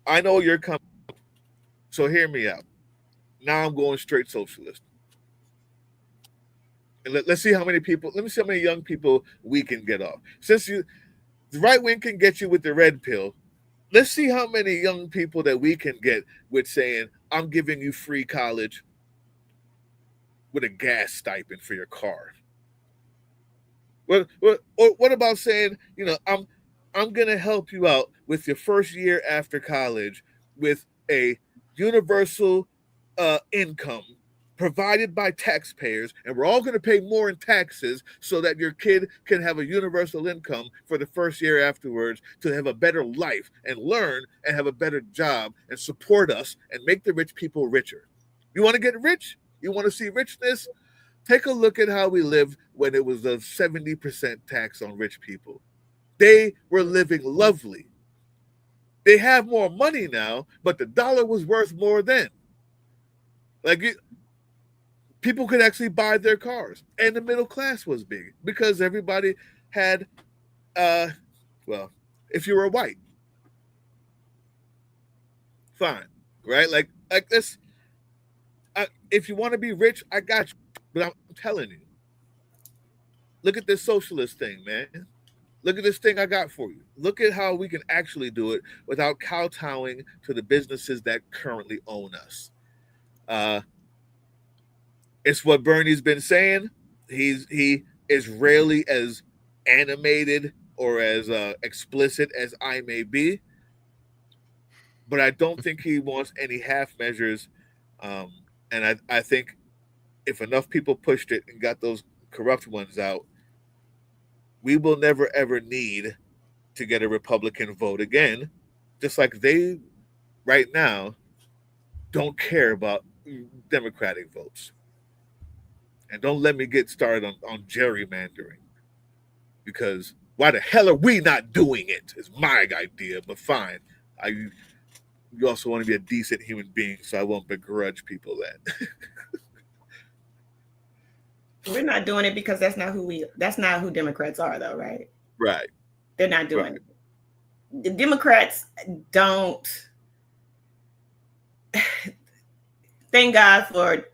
I know you're coming, so hear me out. Now I'm going straight socialist. And let's see how many people, let me see how many young people we can get off. Since the right wing can get you with the red pill, let's see how many young people that we can get with saying, I'm giving you free college with a gas stipend for your car. What about saying, I'm going to help you out with your first year after college with a universal income provided by taxpayers, and we're all going to pay more in taxes so that your kid can have a universal income for the first year afterwards to have a better life and learn and have a better job and support us and make the rich people richer. You want to get rich? You want to see richness? Take a look at how we lived when it was a 70% tax on rich people. They were living lovely. They have more money now, but the dollar was worth more then. People could actually buy their cars, and the middle class was big because everybody had, well, if you were white, fine, right? Like this. If you want to be rich, I got you. But I'm telling you, look at this socialist thing, man. Look at this thing I got for you. Look at how we can actually do it without kowtowing to the businesses that currently own us. It's what Bernie's been saying. He is rarely as animated or as explicit as I may be, but I don't think he wants any half measures. And I think if enough people pushed it and got those corrupt ones out, we will never ever need to get a Republican vote again, just like they right now don't care about Democratic votes. And don't let me get started on gerrymandering, because why the hell are we not doing it? Is my idea, but fine. You also want to be a decent human being, so I won't begrudge people that. We're not doing it because that's not who Democrats are, though, right? Right. They're not doing it. The Democrats don't. Thank God for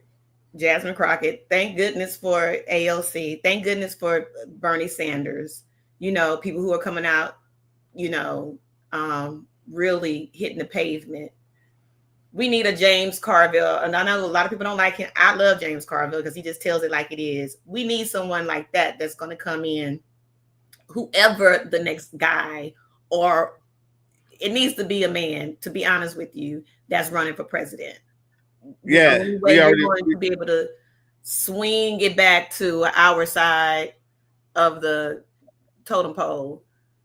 Jasmine Crockett. Thank goodness for AOC. Thank goodness for Bernie Sanders. People who are coming out, really hitting the pavement. We need a James Carville. And I know a lot of people don't like him. I love James Carville because he just tells it like it is. We need someone like that that's going to come in, whoever the next guy, or it needs to be a man, to be honest with you, that's running for president. Yeah, the only way we're going to be able to swing it back to our side of the totem pole,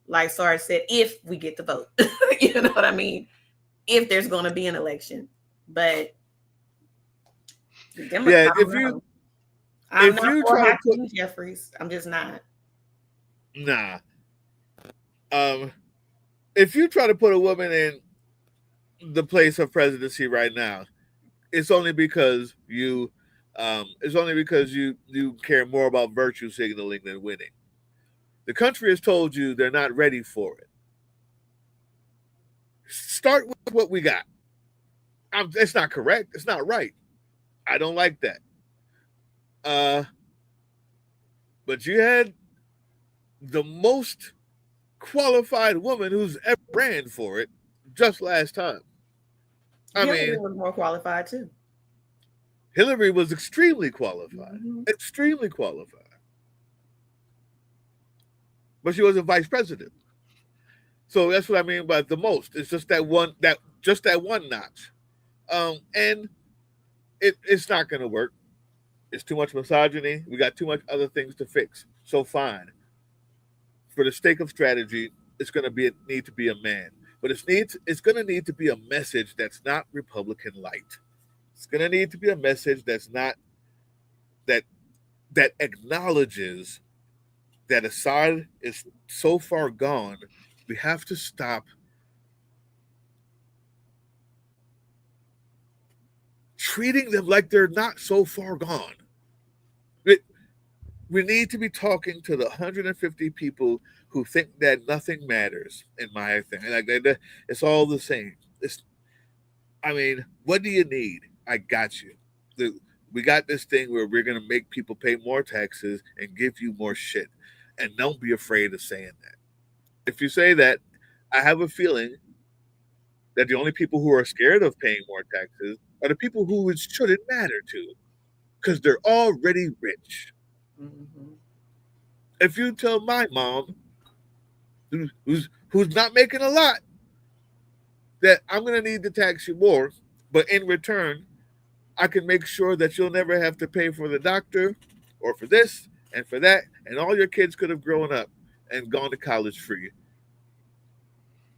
like Sarge said, if we get the vote. You know what I mean? If there's going to be an election. But the Democrats, I'm not for Hakeem Jeffries. I'm just not. Nah. If you try to put a woman in the place of presidency right now, it's only because you care more about virtue signaling than winning. The country has told you they're not ready for it. Start with what we got. It's not correct. It's not right. I don't like that. But you had the most qualified woman who's ever ran for it just last time. Hillary was more qualified too. Hillary was extremely qualified. Mm-hmm. Extremely qualified. But she wasn't vice president. So that's what I mean by the most. It's just that one notch. And it's not going to work. It's too much misogyny. We got too much other things to fix. So fine. For the sake of strategy, it's going to need to be a man. But it's going to need to be a message that's not Republican light. It's going to need to be a message that's not that acknowledges that Assad is so far gone. We have to stop treating them like they're not so far gone. We need to be talking to the 150 people who think that nothing matters, in my thing. Like it's all the same. What do you need? I got you. We got this thing where we're going to make people pay more taxes and give you more shit. And don't be afraid of saying that. If you say that, I have a feeling that the only people who are scared of paying more taxes are the people who it shouldn't matter to, because they're already rich. Mm-hmm. If you tell my mom, who's not making a lot, that I'm going to need to tax you more, but in return, I can make sure that you'll never have to pay for the doctor or for this and for that, and all your kids could have grown up and gone to college free.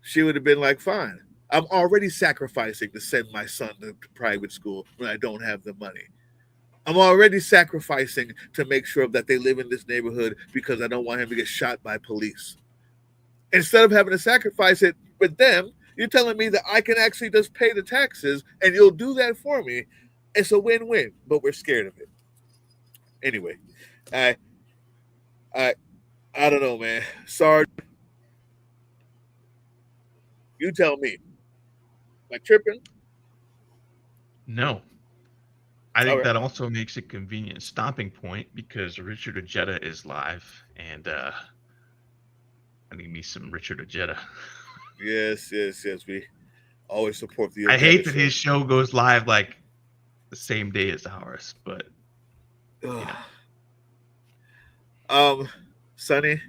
She would have been like, fine. I'm already sacrificing to send my son to private school when I don't have the money. I'm already sacrificing to make sure that they live in this neighborhood because I don't want him to get shot by police. Instead of having to sacrifice it with them, you're telling me that I can actually just pay the taxes and you'll do that for me. It's a win-win, but we're scared of it. Anyway, I don't know, man. Sarge, you tell me. Am I tripping? No. I All think right. that also makes a convenient stopping point because Richard Ojeda is live, and I need me some Richard Ojeda. Yes. We always support the I Ojeda hate that show. his show goes live like the same day as ours, but you know. Sonny,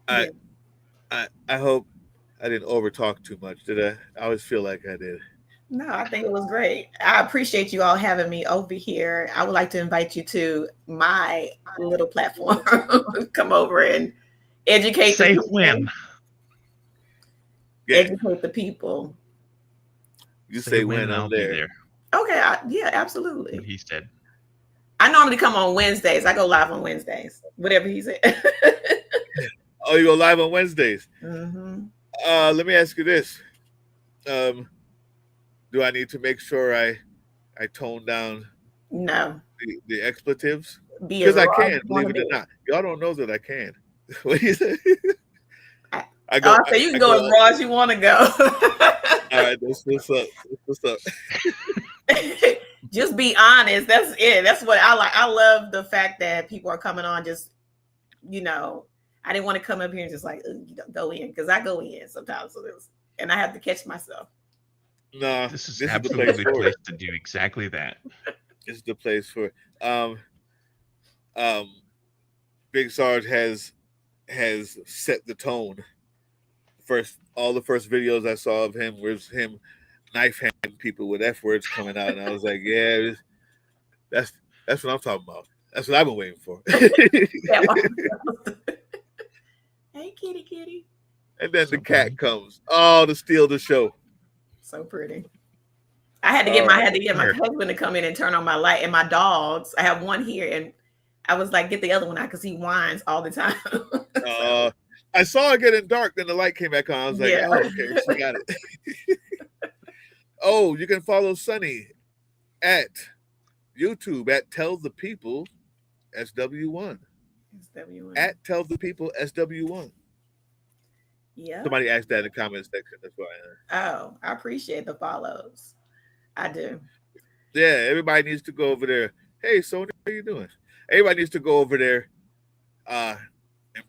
I hope I didn't overtalk too much, did I? I always feel like I did. No, I think it was great. I appreciate you all having me over here. I would like to invite you to my little platform. Come over and educate the people. When. Yeah. Educate the people. You say when I'll I'm there. be there. Okay, yeah, absolutely. What he said. I normally come on Wednesdays. I go live on Wednesdays. Whatever he said. Oh, you go live on Wednesdays? Mm-hmm. Let me ask you this. Do I need to make sure I tone down the expletives? Because I can, believe it or not. Y'all don't know that I can. What do you say? You can go as raw as you want to go. All right, that's what's up. Just be honest. That's it. That's what I like. I love the fact that people are coming on just, I didn't want to come up here and just like go in, because I go in sometimes, and I have to catch myself. No, this is absolutely the place to do exactly that. It's the place for Big Sarge has set the tone. All the first videos I saw of him was him knife handing people with F words coming out, and I was like, yeah, that's what I'm talking about. That's what I've been waiting for. Hey, kitty. And then the cat comes. Oh, to steal the show. So pretty. I had to get my husband to come in and turn on my light, and my dogs. I have one here, and I was like, get the other one out because he whines all the time. I saw it getting dark, then the light came back on. I was like, oh, okay, she got it. Oh, you can follow Sunny at YouTube at Tell the People SW1. At Tell the People SW1. Yeah. Somebody asked that in the comment section. That's why. Oh, I appreciate the follows. I do. Yeah, everybody needs to go over there. Hey, Sonia, how you doing? Everybody needs to go over there and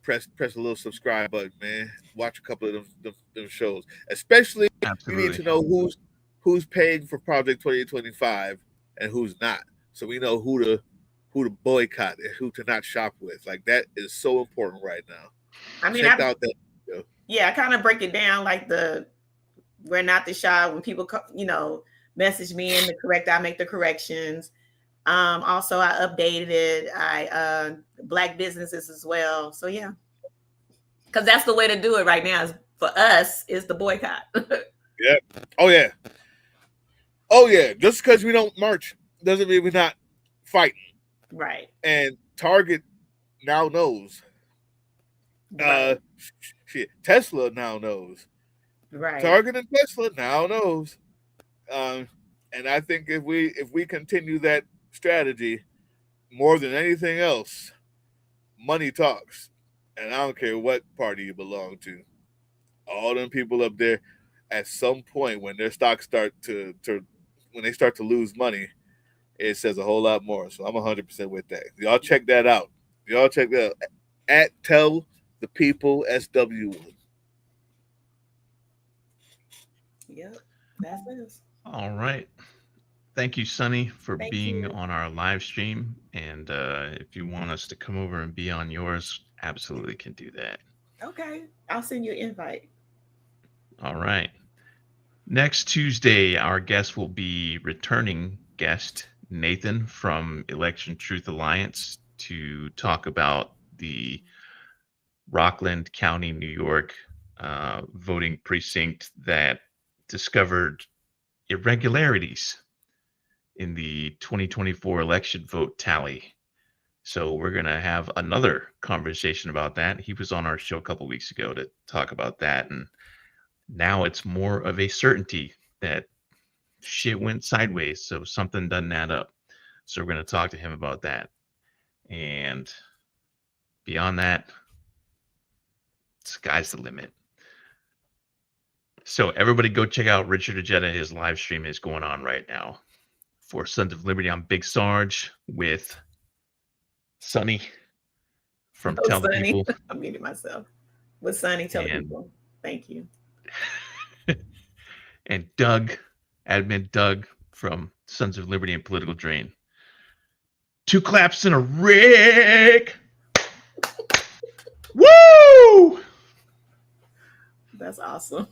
press a little subscribe button, man. Watch a couple of them shows. Especially you need to know who's paying for Project 2025 and who's not. So we know who to boycott and who to not shop with. Like, that is so important right now. I mean, check out that video. Yeah, I kind of break it down like we're not the shy when people message me and I make the corrections. Also I updated it. I Black businesses as well. So yeah. Because that's the way to do it right now. For us is the boycott. Yeah. Oh yeah. Oh yeah. Just because we don't march doesn't mean we're not fighting. Right. And Target now knows. Right. Tesla now knows. Right. Target and Tesla now knows. And I think if we continue that strategy, more than anything else, money talks. And I don't care what party you belong to. All them people up there, at some point when their stocks start to lose money, it says a whole lot more. So I'm 100% with that. Y'all check that out. At Tell the People SW1. Yep, that's it. All right. Thank you, Sunny, for being on our live stream. And if you want us to come over and be on yours, absolutely can do that. Okay. I'll send you an invite. All right. Next Tuesday, our guest will be returning guest Nathan from Election Truth Alliance to talk about the Rockland County, New York voting precinct that discovered irregularities in the 2024 election vote tally. So we're going to have another conversation about that. He was on our show a couple weeks ago to talk about that. And now it's more of a certainty that shit went sideways. So something doesn't add up. So we're going to talk to him about that. And beyond that, sky's the limit. So everybody go check out Richard Ajeta. His live stream is going on right now for Sons of Liberty on Big Sarge with Sonny from Tell the Sonny. People. I muted myself. With Sonny, Tell the People. Thank you. And Doug, admin Doug from Sons of Liberty and Political Drain. 2 claps and a Rick. Woo! That's awesome.